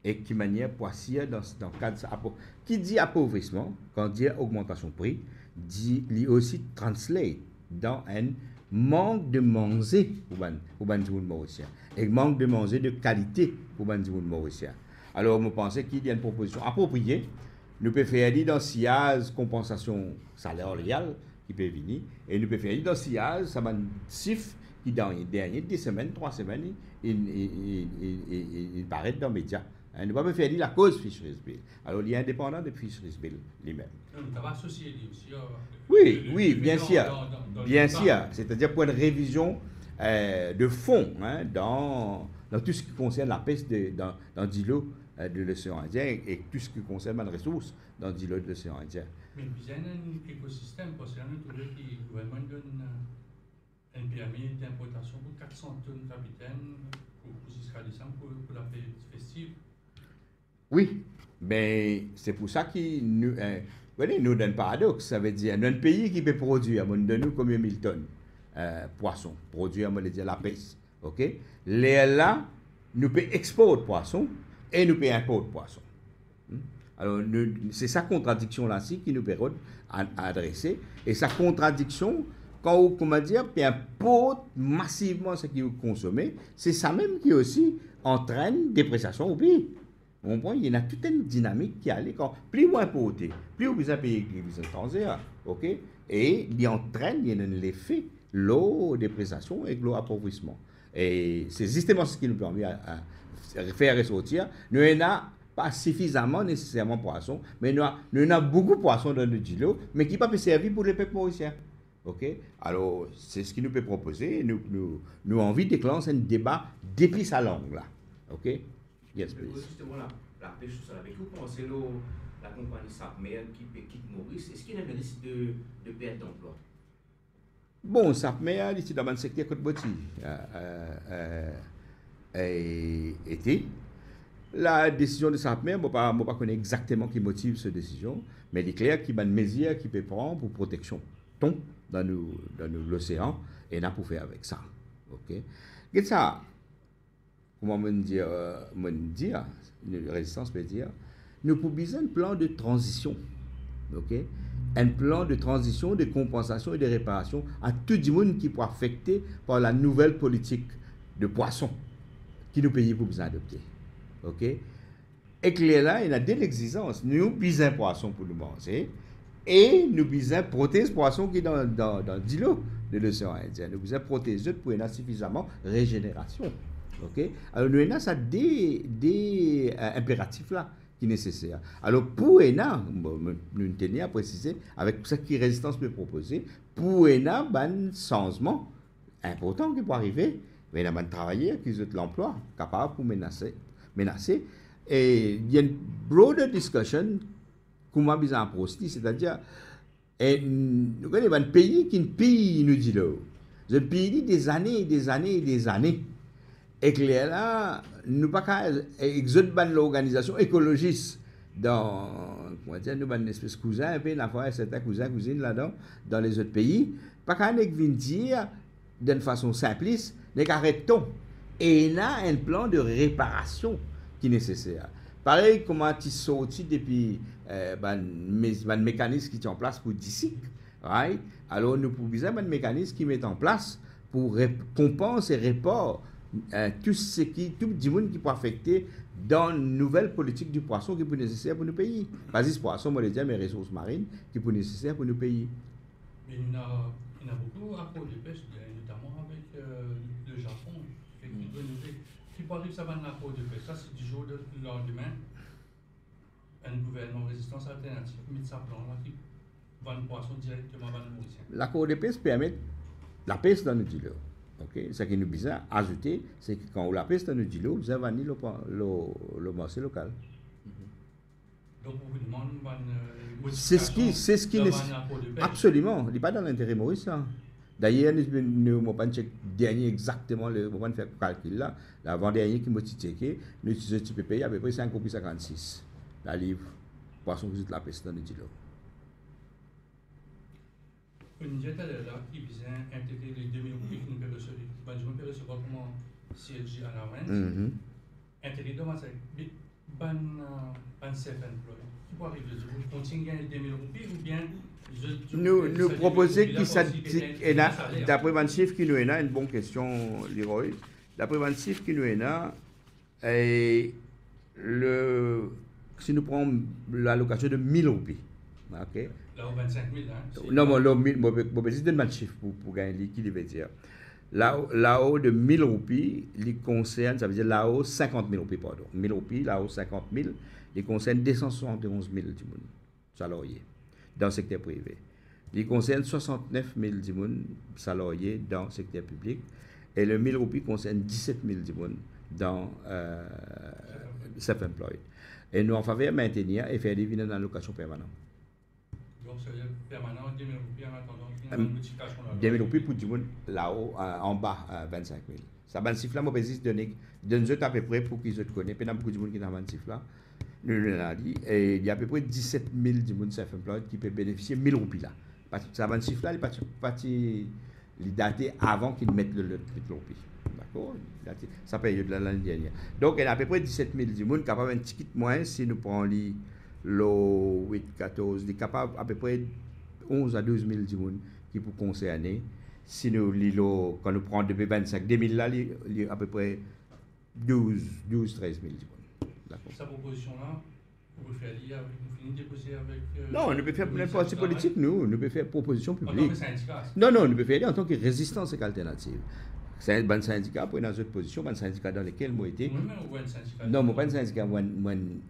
Et qui manière poissière dans le cadre de ça. Qui dit appauvrissement, quand dit augmentation de prix, dit aussi translate dans un manque de manger pour les Mauriciens. Et manque de manger de qualité pour les Mauriciens. Alors, je pense qu'il y a une proposition appropriée. Nous pouvons faire dire dans SIAZ compensation salariale qui peut venir. Et nous pouvons faire dire dans SIAZ, ça m'a chiffre qui dans les dernières 2 semaines, 3 semaines, il paraît dans les médias. Nous ne pouvons pas faire dire la cause Fisheries Bill. Alors, il est indépendant de Fisheries Bill lui-même. Tu vas associer aussi. Oui, bien sûr. Bien sûr. C'est-à-dire pour une révision de fond dans tout ce qui concerne la pêche dans l'îlot de l'océan Indien et tout ce qui concerne les ressources dans l'îlot de l'océan Indien. Mais il y a un écosystème parce que le gouvernement donne un permis d'importation pour 400 tonnes capitaine jusqu'à décembre pour la pêche festive. Oui, mais c'est pour ça qu'il nous donne un paradoxe. Ça veut dire un pays qui peut produire, on donne nous combien de tonnes poissons, produire, on dire la pêche. Ok? Là, nous pouvons exporter poissons et nous pouvons importer poissons. Alors, c'est sa contradiction-là qui nous permet d'adresser. Et sa contradiction, quand on, comment dire, importe massivement ce qui est consommé, c'est ça même qui aussi entraîne dépréciation au pays. On voit, il y a toute une dynamique qui allait quand plus vous importez, plus vous payez les devises étrangères, ok? Et il entraîne, il y a un effet, l'eau dépréciation et l'eau appauvrissement. Et c'est justement ce qui nous permet à faire ressortir. Nous n'avons pas suffisamment nécessairement poissons, mais nous avons beaucoup de poissons dans le îlot, mais qui ne peuvent pas servir pour les peuples mauriciens. Ok? Alors, c'est ce qui nous peut proposer. Nous avons envie de déclencher un débat depuis sa langue là. Ok? Yes, please. Justement, la pêche sous sol, avec vous pensez la compagnie Sapmer qui quitte Maurice, est-ce qu'il y a un risque de perte d'emploi? Bon, Sapmer, ici dans le secteur Côte-Boti, été. La décision de Sapmer, je ne sais pas connaître exactement qui motive cette décision, mais il est clair qu'il y a une mesure qui peut prendre pour protection thon dans l'océan, et on a pour faire avec ça. Ok? Et ça, comment me dire, une résistance peut dire, nous avons besoin d'un plan de transition, ok? Un plan de transition, de compensation et de réparation à tout le monde qui peut être affecté par la nouvelle politique de poissons qui nous pays pour besoin adopter, ok? Et que là, il y a deux exigences. Nous avons besoin de poissons pour nous manger et nous avons besoin de protéger ce poisson qui est dans l'îlot de l'océan Indien. Nous avons besoin de protéger pour avoir suffisamment régénération. Okay? Alors, nous avons des impératifs là qui sont nécessaires. Alors, pour ENA, nous tenons à préciser, avec ce que la résistance peut proposer, pour ENA, il y a un changement important qui peut arriver, mais il y a un travailleur qui a l'emploi capable pour menacer. Et il y a une broader discussion comment bien approcher, c'est-à-dire, nous avons un pays qui est un pays, nous disons, un pays des années et des années et des années. Et que là, nous pas qu'à exoder l'organisation écologiste dans, comment dire, nous avons une espèce de cousin, un peu, la fois, certains cousins, cousines là-dedans, dans les autres pays, pas qu'à nous dire d'une façon simpliste, nous arrêtons. Et il y a un plan de réparation qui est nécessaire. Pareil, comment tu sortis depuis un mécanisme qui est en place pour d'ici, right? Alors, nous pouvons besoin d'un mécanisme qui met en place pour compenser et réparer tout le monde qui peut affecter dans une nouvelle politique du poisson qui peut nécessaire pour nos pays. Parce que ce poisson, moi, je dis, mes ressources marines qui peut nécessaire pour nos pays. Mais il y a beaucoup d'accords de pêche, notamment avec le Japon, qui peut arriver à un accord de pêche. Ça, c'est du jour de lendemain, un gouvernement résistance alternative met sa plan là qui vend le poisson directement vers le Mauricien. L'accord de pêche permet la pêche dans nos îlots. Okay? Ce qui nous besoin ajouter, c'est que quand on la pêche dans nos îlots, vous avez le marché local. Donc, vous demandez c'est ce qui absolument, il n'est pas dans l'intérêt mauricien. D'ailleurs, nous ne pas check dernier exactement le moment de faire le calcul là. L'avant-dernier qui m'a checké, nous utilisons le payer à peu près 5,56 la livre. Poisson que la peste dans le kilo. Une diète là qui vise à intégrer les 2000 roupies qui nous peut recevoir. Je me peux recevoir comment CLG à la main. Intégrer dans ma sac. Ban self-employed. Qui peut arriver? Vous continuez à gagner 2000 roupies ou bien nous proposons qui s'addique, et d'après un chiffre qui nous est là, une bonne question, Leroy. D'après un chiffre qui nous est là, si nous prenons l'allocation de 1000 roupies, ok? Là, au 25 000, hein? Non, mais je donne un chiffre pour gagner qui veut dire. Là-haut de 1000 roupies, il concerne, ça veut dire là-haut 50 000 roupies, pardon. 1000 roupies, là-haut 50 000, il concerne 271 000 salariés dans le secteur privé. Il concerne 69 000 salariés dans le secteur public et le 1000 roupies concerne 17 000 dans self-employed. Et nous en faveur de maintenir et faire des vignes dans l'allocation permanente. Donc, c'est permanent, 2 000 roupies en attendant qu'il y ait une modification. 2 000 roupies pour du monde là-haut, en bas, 25 000. Ça va chiffre là, moi, je donne à peu près pour qu'ils se connaissent. Il y a beaucoup de monde qui ont un chiffre là. Et il y a à peu près 17 000 du monde self-employed qui peuvent bénéficier de 1000 roupies là. Ça va chiffre là, il est daté avant qu'ils mettent le 8 roupies. D'accord? Ça période de l'année dernière. Donc, il y a à peu près 17 000 du monde capables d'un petit moins si nous prenons le 8, 14, il est capable à peu près 11 à 12 000 du monde qui peut concerner. Si nous, quand nous prenons depuis 25 000 là, il y a à peu près 12, 13 000 du monde. D'accord. Sa proposition-là, vous pouvez faire lire, vous finissez de déposer avec... non, on ne peut faire n'importe parti politique, nous. On ne peut faire proposition publique. En tant que syndicat? Non, on ne peut faire en tant que résistance et qu'alternative. C'est un bon syndicat pour une autre position, un syndicat dans lequel moi été. Non, moi pas un syndicat, moi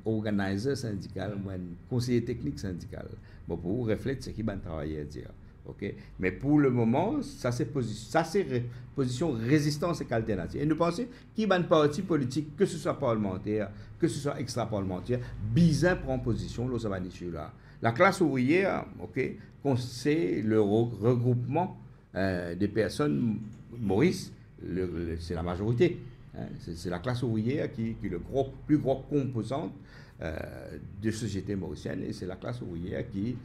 organisateur syndical, moi conseiller technique syndical. Bon, pour vous refléter ce qui va travailler à dire. OK? Mais pour le moment, ça c'est position résistance et alternative. Et nous pensons qu'il y a un parti politique, que ce soit parlementaire, que ce soit extra-parlementaire, bizarre prend position là. La classe ouvrière, OK, c'est le regroupement des personnes, Maurice, c'est la majorité. Hein, c'est la classe ouvrière qui est le plus gros composante de société mauricienne et c'est la classe ouvrière qui est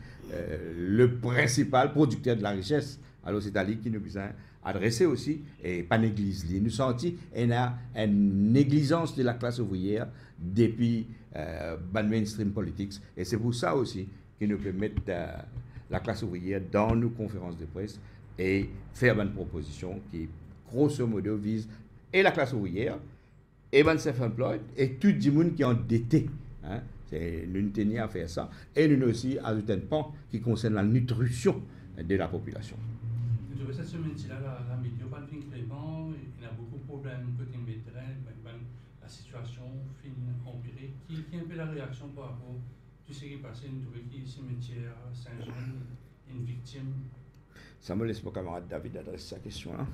le principal producteur de la richesse. Alors c'est à lui qui nous a adressé aussi et pas négliger. Nous sentons qu'il y a une négligence de la classe ouvrière depuis le mainstream politics et c'est pour ça aussi que nous peut mettre la classe ouvrière dans nos conférences de presse et faire une proposition qui grosso modo vise et la classe ouvrière et les self-employed et tout le monde qui est endetté. Hein? Nous tenons à faire ça. Et nous aussi ajouter un pan qui concerne la nutrition de la population. Cette semaine-ci, la météo pas bien clément, il y a beaucoup de problèmes côté météo, la situation fin empirée. Qui est un peu la réaction par rapport à tout ce qui est passé, nous trouvons qu'il y a un cimetière Saint-Jean, une victime. Ça me laisse mon camarade David adresser sa question-là.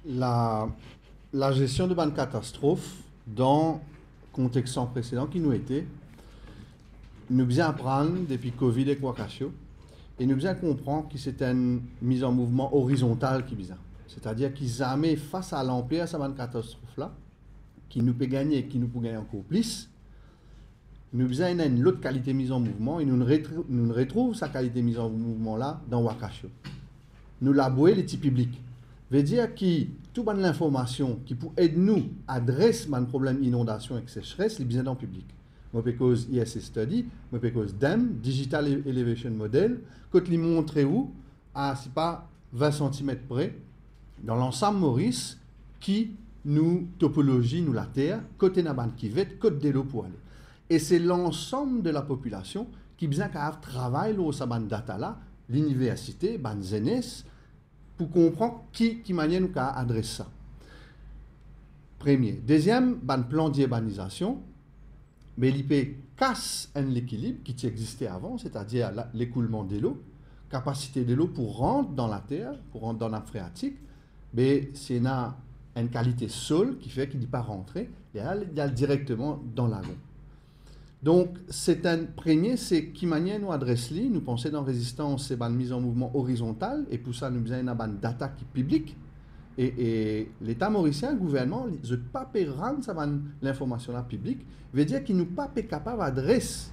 La gestion de bonne catastrophe dans le contexte sans précédent qui nous était, nous bien apprendre depuis Covid et Kwakasio, et nous bien comprendre que c'était une mise en mouvement horizontale qui bizarre. C'est-à-dire qu'ils jamais face à l'empire, cette bonne catastrophe-là, qui nous peut gagner, qui nous peut gagner encore plus, nous avons une autre qualité mise en mouvement et nous retrouvons sa qualité mise en mouvement-là dans Wakasio. Nous l'abouer les petits publics. Veut dire que toute l'information qui peut aider nous à adresser un problème d'inondation et de sécheresse, les besoins dans le public. Moi, je cause ISS Study, moi, je cause DEM, Digital Elevation Model, quand ils montrent où, à c'est pas 20 cm près, dans l'ensemble Maurice, qui nous topologie, nous la terre, côté Naban qui va côté de l'eau pour aller. Et c'est l'ensemble de la population qui besoin qu'à travailler au saban data là, l'université, ban zenes, pour comprendre qui manière nous adresse ça. Premier. Deuxième, ban plan d'urbanisation, mais l'IP casse l'équilibre qui existait avant, c'est-à-dire l'écoulement de l'eau, capacité de l'eau pour rentrer dans la terre, pour rentrer dans la nappe phréatique, mais c'est une qualité sol qui fait qu'il ne dit pas rentrer, il y a directement dans l'agon. Donc, c'est un premier, c'est qui manière nous adresse nous pensons dans résistance, c'est une mise en mouvement horizontale, et pour ça, nous avons une data qui est publique. Et l'État mauricien, le gouvernement, ne peut pas rendre l'information là publique, veut dire qu'il n'est pas capable d'adresser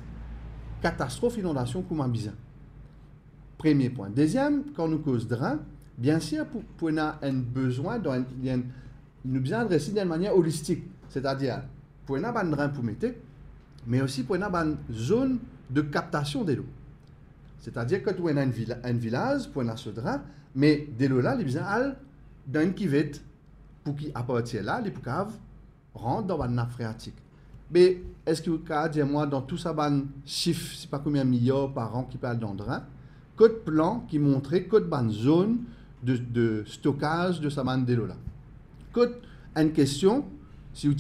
catastrophe, inondation, comme un bizarre. Premier point. Deuxième, quand nous cause drain, bien sûr, pour un besoin, nous bien adresser d'une manière holistique, c'est-à-dire pour un drain pour mettre, mais aussi pour une zone de captation de l'eau. C'est-à-dire que tu as un village pour un drain, mais de l'eau là, il y a dans une cuvette pour qui appartient là, les poucaves rentrent dans une nappe phréatique. Mais est-ce que vous pouvez dire moi dans tout ça, un chiffre, je ne sais pas combien de milliards par an qui parlent dans le drain, code plan qui montrait code ban zone de stockage de sa bande de l'eau là. Code une question, si vous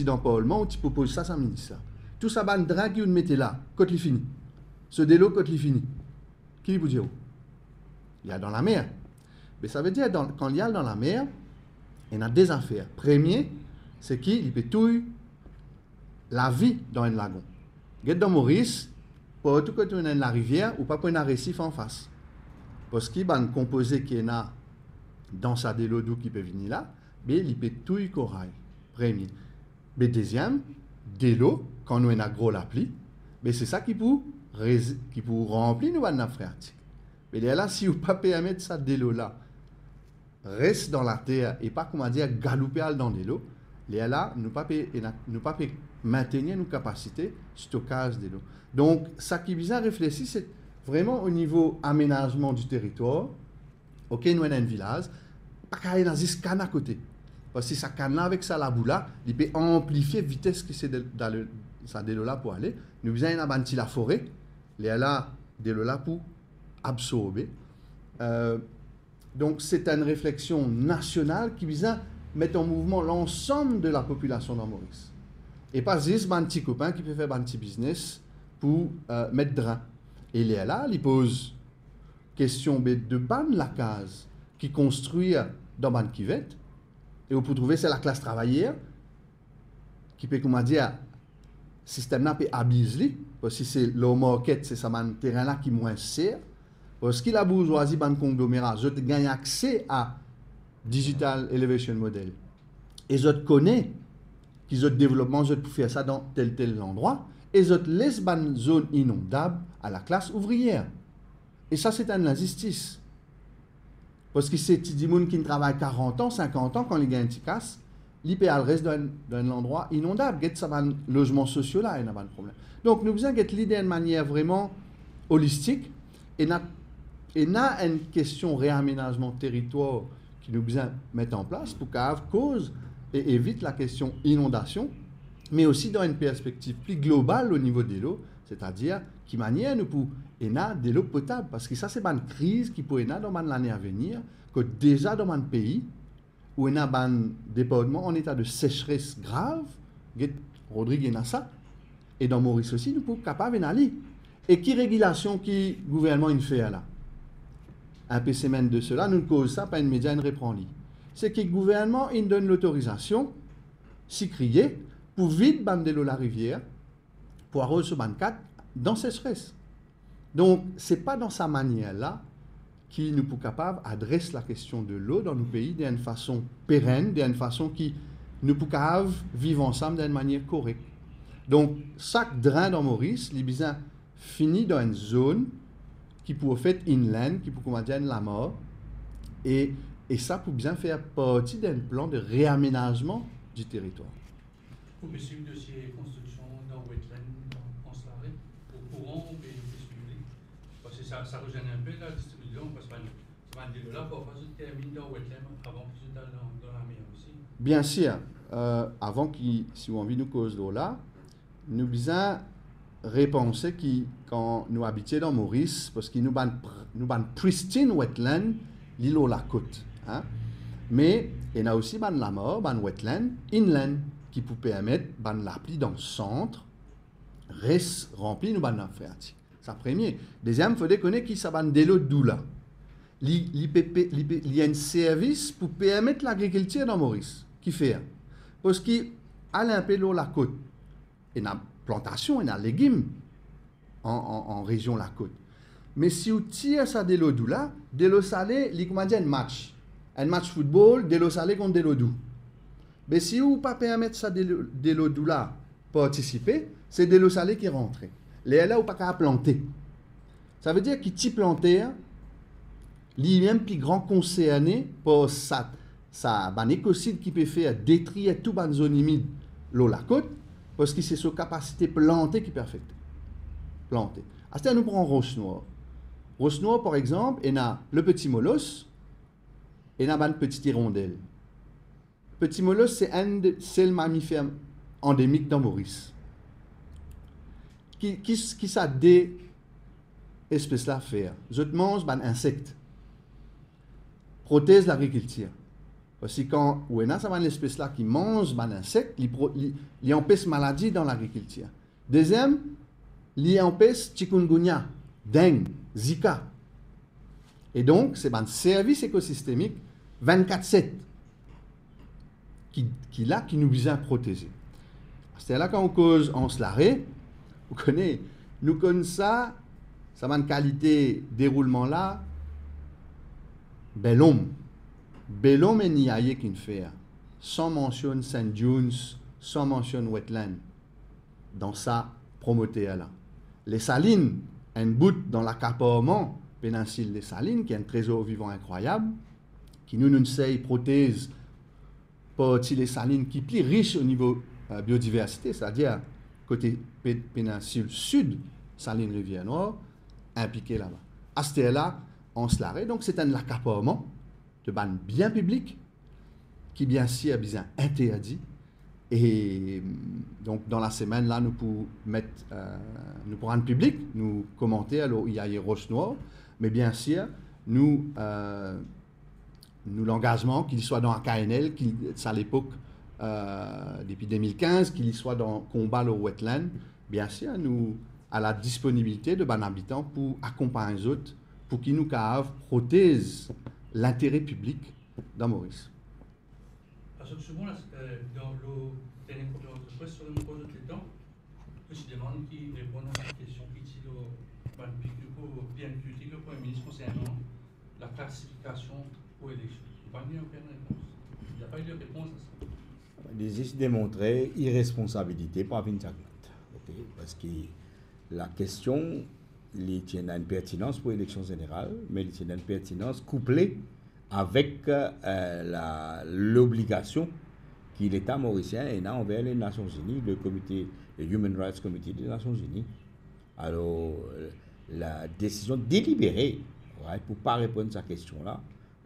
dans parlement, tu proposes ça, ça me dit ça. Tout ça ban drain qui vous mettez là, code li fini. Ce délo code li fini. Qui vous dit où? Il y a dans la mer. Mais ça veut dire quand il y a dans la mer, il y a deux affaires. Premier, c'est qu'il peut tout la vie dans un lagon. Dans Maurice, pour tout côté de la rivière ou pas pour un récif en face. Parce qu'il y a un composé qui est dans sa de l'eau d'eau qui peut venir là, mais il peut tout le corail. Premier. Mais deuxième, de l'eau, quand nous avons un gros l'appli, mais c'est ça qui peut remplir nos nappes phréatiques. Mais là, si vous ne pouvez pas permettre ça de l'eau là, reste dans la terre et pas, comment dire, galoper dans de l'eau, là, nous ne pas maintenir nos capacités de stockage de l'eau. Donc, ça qui est bien réfléchi, c'est vraiment au niveau aménagement du territoire. Ok, nous avons un village, pas qu'à aller dans ce canne à côté. Parce que ça canne avec ça la boule là, il peut amplifier la vitesse que c'est dans ça de l'eau là pour aller. Nous avons un la forêt, là, de l'eau là pour absorber. Donc, c'est une réflexion nationale qui vise à mettre en mouvement l'ensemble de la population dans Maurice. Et pas juste un petit copain qui peut faire un petit business pour mettre drain. Et là, il pose question de ban la case qui construit dans ban kivette. Et vous pouvez trouver c'est la classe travaillère qui peut, comment dire, système là peut abuser parce que c'est le market, c'est ça un terrain là qui moins sert. Parce que la bourgeoisie, ban conglomérat, je gagne accès à Digital Elevation Model. Et je connais qu'ils ont développement, je peux faire ça dans tel endroit. Et je laisse une zone inondable à la classe ouvrière. Et ça, c'est une injustice. Parce que c'est des gens qui travaillent 40 ans, 50 ans, quand ils gagnent un petit casse, l'IPA reste dans un endroit inondable. Ça va un logement social là, il n'y a pas de problème. Donc, nous devons l'idée de manière vraiment holistique. Et n'a une question réaménagement territoire qui nous besoin mettre en place pour qu'elle cause et évite la question inondation, mais aussi dans une perspective plus globale au niveau de l'eau, c'est-à-dire qui manière nous pour de l'eau potable, parce que ça c'est une crise qui peut dans l'année à venir, que déjà dans un pays où on a un département en état de sécheresse grave, Rodrigue a ça, et dans Maurice aussi nous sommes capables d'aller. Et qui régulation qui le gouvernement il fait là? Un peu semaine de cela, nous ne cause ça, pas une média, une reprend-lit. C'est que le gouvernement, il donne l'autorisation, si crier, pour vite bander l'eau la rivière, pour arroser ce 24 dans sécheresse. Donc, ce n'est pas dans sa manière-là qu'il nous est capable d'adresser la question de l'eau dans nos pays d'une façon pérenne, d'une façon qui nous est capable de vivre ensemble d'une manière correcte. Donc, chaque drain dans Maurice, les bisins finit dans une zone qui peut faire inland, qui peut commander la mort, et ça peut bien faire partie d'un plan de réaménagement du territoire. Au possible de ces constructions dans wetland, en Sarre, au courant, on peut suivre. Parce que ça rejoint un peu la distribution, parce que ça va dire là, parfois je termine dans wetland avant que je sois dans la mer aussi. Bien sûr, avant que, si vous avez envie de nous cause d'eau là, nous besoin repenser que quand nous habitions dans Maurice, parce que nous avons pristine wetland, l'île la côte. Hein? Mais il y a aussi la mort, wetland, inland, qui peut permettre l'appli dans le centre, reste rempli nous nappes phréatiques. C'est le premier. Deuxième, il faut déconner qu'il ça de l'eau d'où là. Il y a un service pour permettre l'agriculture dans Maurice, qui fait. Parce qu'à un peu l'eau la côte, il y a plantation, il y a légumes en région la côte. Mais si vous tirez ça de l'eau douce là, de l'eau salée, il y a un match football, de l'eau salée contre de l'eau douce. Mais si vous ne pas permettre ça de l'eau douce là participer, c'est de l'eau salée qui rentre. Les là, vous pas qu'à planter. Ça veut dire qu'il t'y planter, il y a un plus grand concerné pour ça un écocide qui peut faire détruire toute une zone humide, l'eau la côte, parce que c'est sa capacité planter qui est perfecte. Planter. À ce moment, nous prenons roche noire. Roche noire, par exemple, il y a le petit molosse et il y a une petite hirondelle. Le petit molosse, c'est le mammifère endémique dans Maurice. Qui ça des espèces là faire? Je te mange un insecte. Protège l'agriculture. Parce que quand on a ça l'espèce là qui mange un insecte, il empêche maladie dans l'agriculture. Deuxième, il empêche chikungunya, dengue, zika. Et donc, c'est un service écosystémique 24/7 qui nous vise à protéger. C'est là quand on cause en slaré, nous connaissons ça a une qualité déroulement là, bel homme et niaye qui fait, sans mention St. John's, sans mention wetland, dans sa promoté là. Les salines, un bout dans l'accaparement péninsule des salines, qui est un trésor vivant incroyable, qui nous sait prothèse pour les salines qui plus riches au niveau biodiversité, c'est-à-dire côté péninsule sud, saline rivière Noire, impliqué là-bas. À ce là on se l'arrête, donc c'est un accaparement de ban bien public qui bien sûr est bien interdit. Et donc dans la semaine là nous pourrons mettre nous pour rendre public, nous commenter alors il y a les roches noires, mais bien sûr nous l'engagement qu'il soit dans un KNL, qu'il à l'époque depuis 2015, qu'il soit dans combat le wetland, bien sûr nous à la disponibilité de ban habitants pour accompagner les autres pour qu'ils nous protègent l'intérêt public dans Maurice. Parce que souvent, dans le dernier conférence de presse, sur le pose de temps, je me demande qui répond à la question qui dit bien critiqué le Premier ministre concernant la classification pour l'élection. Il n'y a pas eu aucune réponse. Il n'y a pas eu de réponse à ça. Il existe démontrer irresponsabilité par Vintagnat. Okay? Parce que la question, il tient une pertinence pour l'élection générale, mais il tient une pertinence couplée avec l'obligation que l'État mauricien a envers les Nations Unies, le Human Rights Committee des Nations Unies. Alors, la décision délibérée, right, pour ne pas répondre à cette question-là,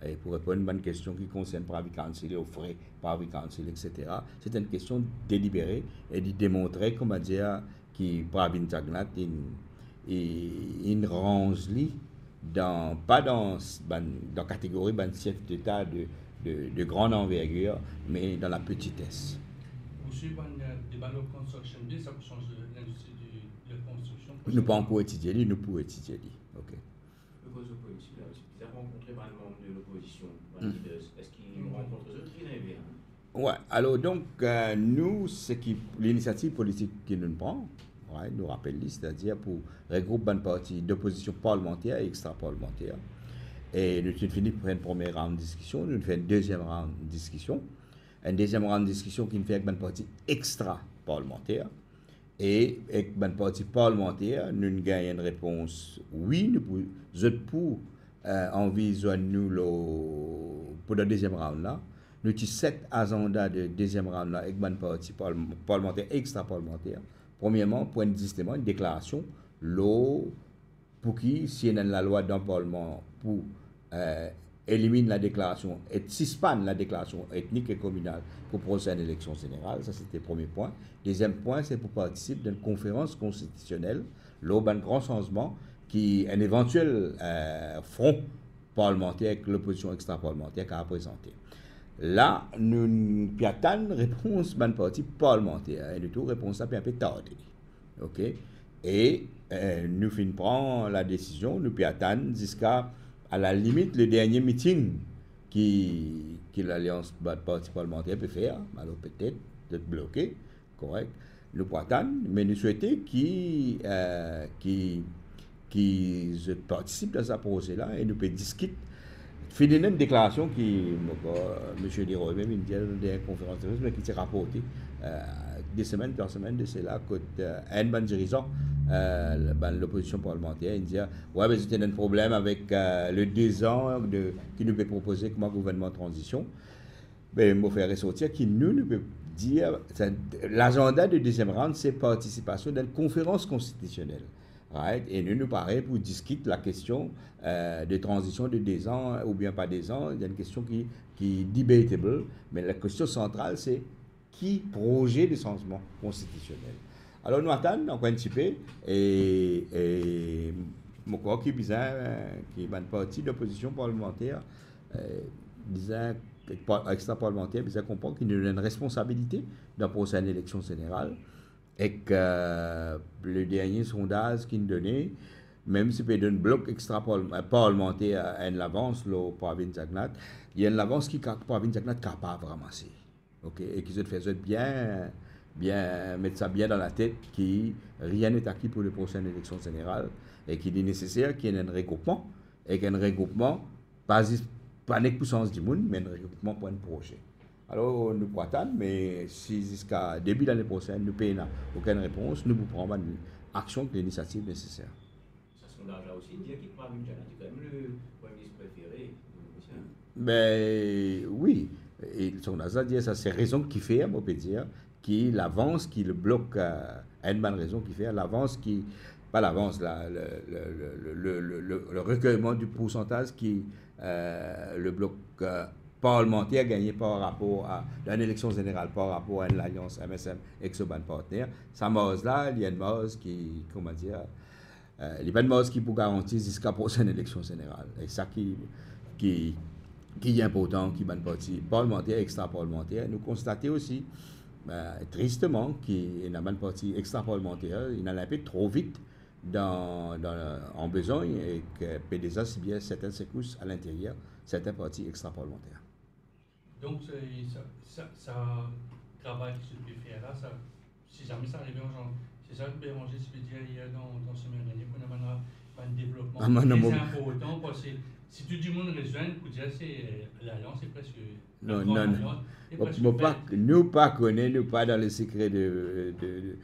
et pour répondre à une bonne question qui concerne Private Council, aux frais Private Council, etc., c'est une question délibérée et de démontrer, comment dire, que Pravin Jagnat il range pas dans la catégorie d'un chef d'État de grande envergure, mais dans la petitesse. Vous suivez le débat de construction, ça peut changer l'industrie de la construction? Nous pas encore étudier, nous pouvons étudier. Ok. Le cause politique, vous avez rencontré par le membre de l'opposition, est-ce qu'ils rencontrent eux qui n'avaient rien? Ouais, alors donc, nous, l'initiative politique que nous prenons, ouais, nous rappelle, c'est-à-dire pour regrouper une partie d'opposition parlementaire et extra-parlementaire. Et nous avons fini pour une première round de discussion, nous avons fait une deuxième round de discussion. Une deuxième round de discussion qui nous fait avec une partie extra-parlementaire. Et avec une partie parlementaire, nous avons gagné une réponse oui, nous pour envisager nous pour le deuxième round là. Nous avons 7 agendas de deuxième round là avec une partie parlementaire extra-parlementaire. Premièrement, pour justement une déclaration, pour qui, si il y a la loi d'un parlement pour éliminer la déclaration et suspendre la déclaration ethnique et communale pour procéder à une élection générale, ça c'était le premier point. Deuxième point, c'est pour participer d'une conférence constitutionnelle, un grand changement, qui un éventuel front parlementaire avec l'opposition extra-parlementaire qui a présenté. Là, nous avons une réponse de parti parlementaire. Et nous avons réponse un peu tardée. OK? Et nous prendre la décision, nous pouvons attendre jusqu'à la limite le dernier meeting que l'Alliance de parti parlementaire peut faire. Alors peut-être d'être bloqué, correct? nous poitons, mais nous souhaitons qu'ils participent à ce projet-là et nous pouvons discuter. Finir une déclaration qui, M. Leroy, même une des conférences de presse, qui s'est rapportée des semaines, 3 semaines de cela, quand un bon dirigeant l'opposition parlementaire, il dit ouais, mais c'était un problème avec le 2 ans qui nous peut proposer comme un gouvernement de transition. Mais il m'a fait ressortir qui nous peut dire l'agenda de deuxième round, c'est participation d'une conférence constitutionnelle. Right? Et nous paraît pour discuter la question de transition de 2 ans ou bien pas 2 ans. Il y a une question qui est debatable, mais la question centrale, c'est qui projet de changement constitutionnel. Alors nous attendons encore un petit peu et je crois qu'il y a une partie d'opposition parlementaire disant extra-parlementaire, ils comprennent qu'il y a une responsabilité dans la prochaine élection générale et que le dernier sondage qu'il donnait, même si c'est un bloc extra-parlementaire à une avance, pour Jagnat, il y a une avance qui Pravin Jagnat capable de ramasser. Okay? Et qui se fait bien mettre ça bien dans la tête, qui rien n'est acquis pour les prochaines élections générales et qu'il est nécessaire qu'il y ait un regroupement et qu'un regroupement pas pour sens du monde, mais un regroupement pour un projet. Alors, nous croyons, mais si jusqu'à début de l'année prochaine, nous n'avons aucune réponse, nous prendrons une action de l'initiative nécessaire. Ce sondage-là aussi, il dit qu'il prend une Jagnat, c'est quand même le Premier ministre préféré. Mais oui, et le sondage dit ça, c'est raison qui fait, on peut dire, qui l'avance, qui le bloque, une bonne raison qui fait, l'avance qui, pas l'avance, le recueillement du pourcentage qui le bloc parlementaire gagné par rapport à une élection générale, par rapport à l'alliance MSM avec ce bon partenaire. Ça marge là, il y a une marge qui, comment dire, il y a une marge qui peut garantir jusqu'à la prochaine élection générale. Et ça qui est important, qui est une partie parlementaire, extra-parlementaire. Nous constatons aussi, tristement, qu'il y a une partie extra-parlementaire, il y en a un peu trop vite en besoin et que PDSA subit certaines secousses à l'intérieur, certaines parties extra-parlementaires. Donc, ça travail qui se peut faire là, si jamais ça arrive, c'est ça que Béranger se peut dire hier dans la semaine dernière, qu'on a un développement très important parce que si tout le monde rejoint, pour dire c'est l'alliance est presque. Non. Nous pas connaissons, nous pas dans les secrets de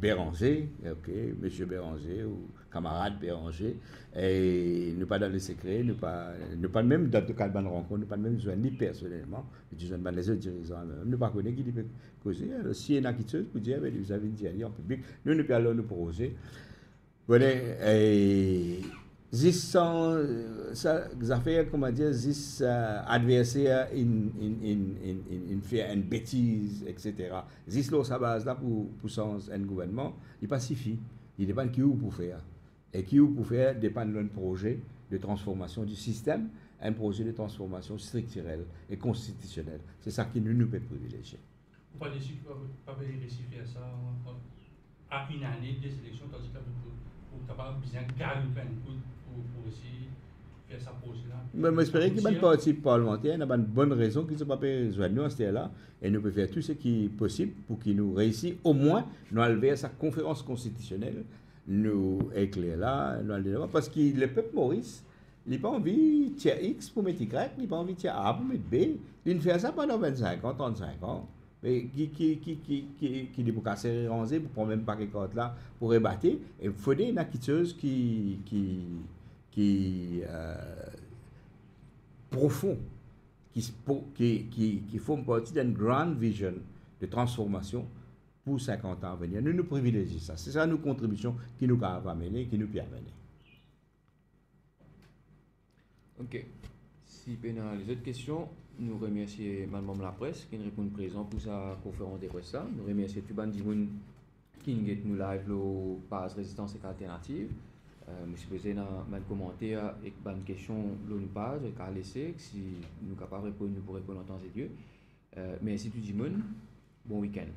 Béranger, ok, Monsieur Béranger ou camarade Béranger, et nous pas dans les secrets, nous pas même dans le cadre de rencontre, nous pas même besoin ni personnellement, nous besoin les autres dirigeants, nous pas connaissons qui peut causer. Alors si il y en a qui pour dire, vous avez dit en public, nous ne pouvons nous proposer. Voilà, et ça fait, comment dire, adversaire, il fait une bêtise, etc. Là, sa base là pour sens un gouvernement, il pacifie. Il dépend de qui vous pour faire. Et qui vous pour faire dépend d'un projet de transformation du système, un projet de transformation structurelle et constitutionnelle. C'est ça qui nous peut privilégier. Vous parlez ici que vous ne pouvez pas réussir ça à une année des élections, tandis que vous capable bien gagner un coup pour essayer de faire sa projet-là. Mais j'espère qu'il y a une partie parlementaire, il y a une bonne raison qu'ils ne sont pas rejoindre nous à ce là et nous pouvons faire tout ce qui est possible pour qu'ils nous réussissent, au moins, nous aller à sa conférence constitutionnelle, nous éclairer là, nous aller là, parce que le peuple Maurice, il n'a pas envie de tirer X pour mettre Y, il n'a pas envie de tirer A pour mettre B, il fait ça pendant 25 ans, 35 ans. Mais qui dit pour casser ranger pour prendre même pas quelque chose là pour rebattre et il faut une acquitteuse qui profond qui forme partie d'une grande vision de transformation pour 50 ans à venir. Nous privilégions ça. C'est ça nos contributions qui nous peuvent amener, qui nous peuvent amener. Ok. Si vous avez les autres questions, nous remercions Mme la presse qui nous répond présent pour sa conférence de presse. Nous remercions tout le monde qui nous live le base résistance et alternative. Je suis posé dans un commentaire et une question nous page qu'à laisser si nous sommes capables de répondre, nous pourrons répondre en temps et lieu. Merci tout le monde. Bon week-end.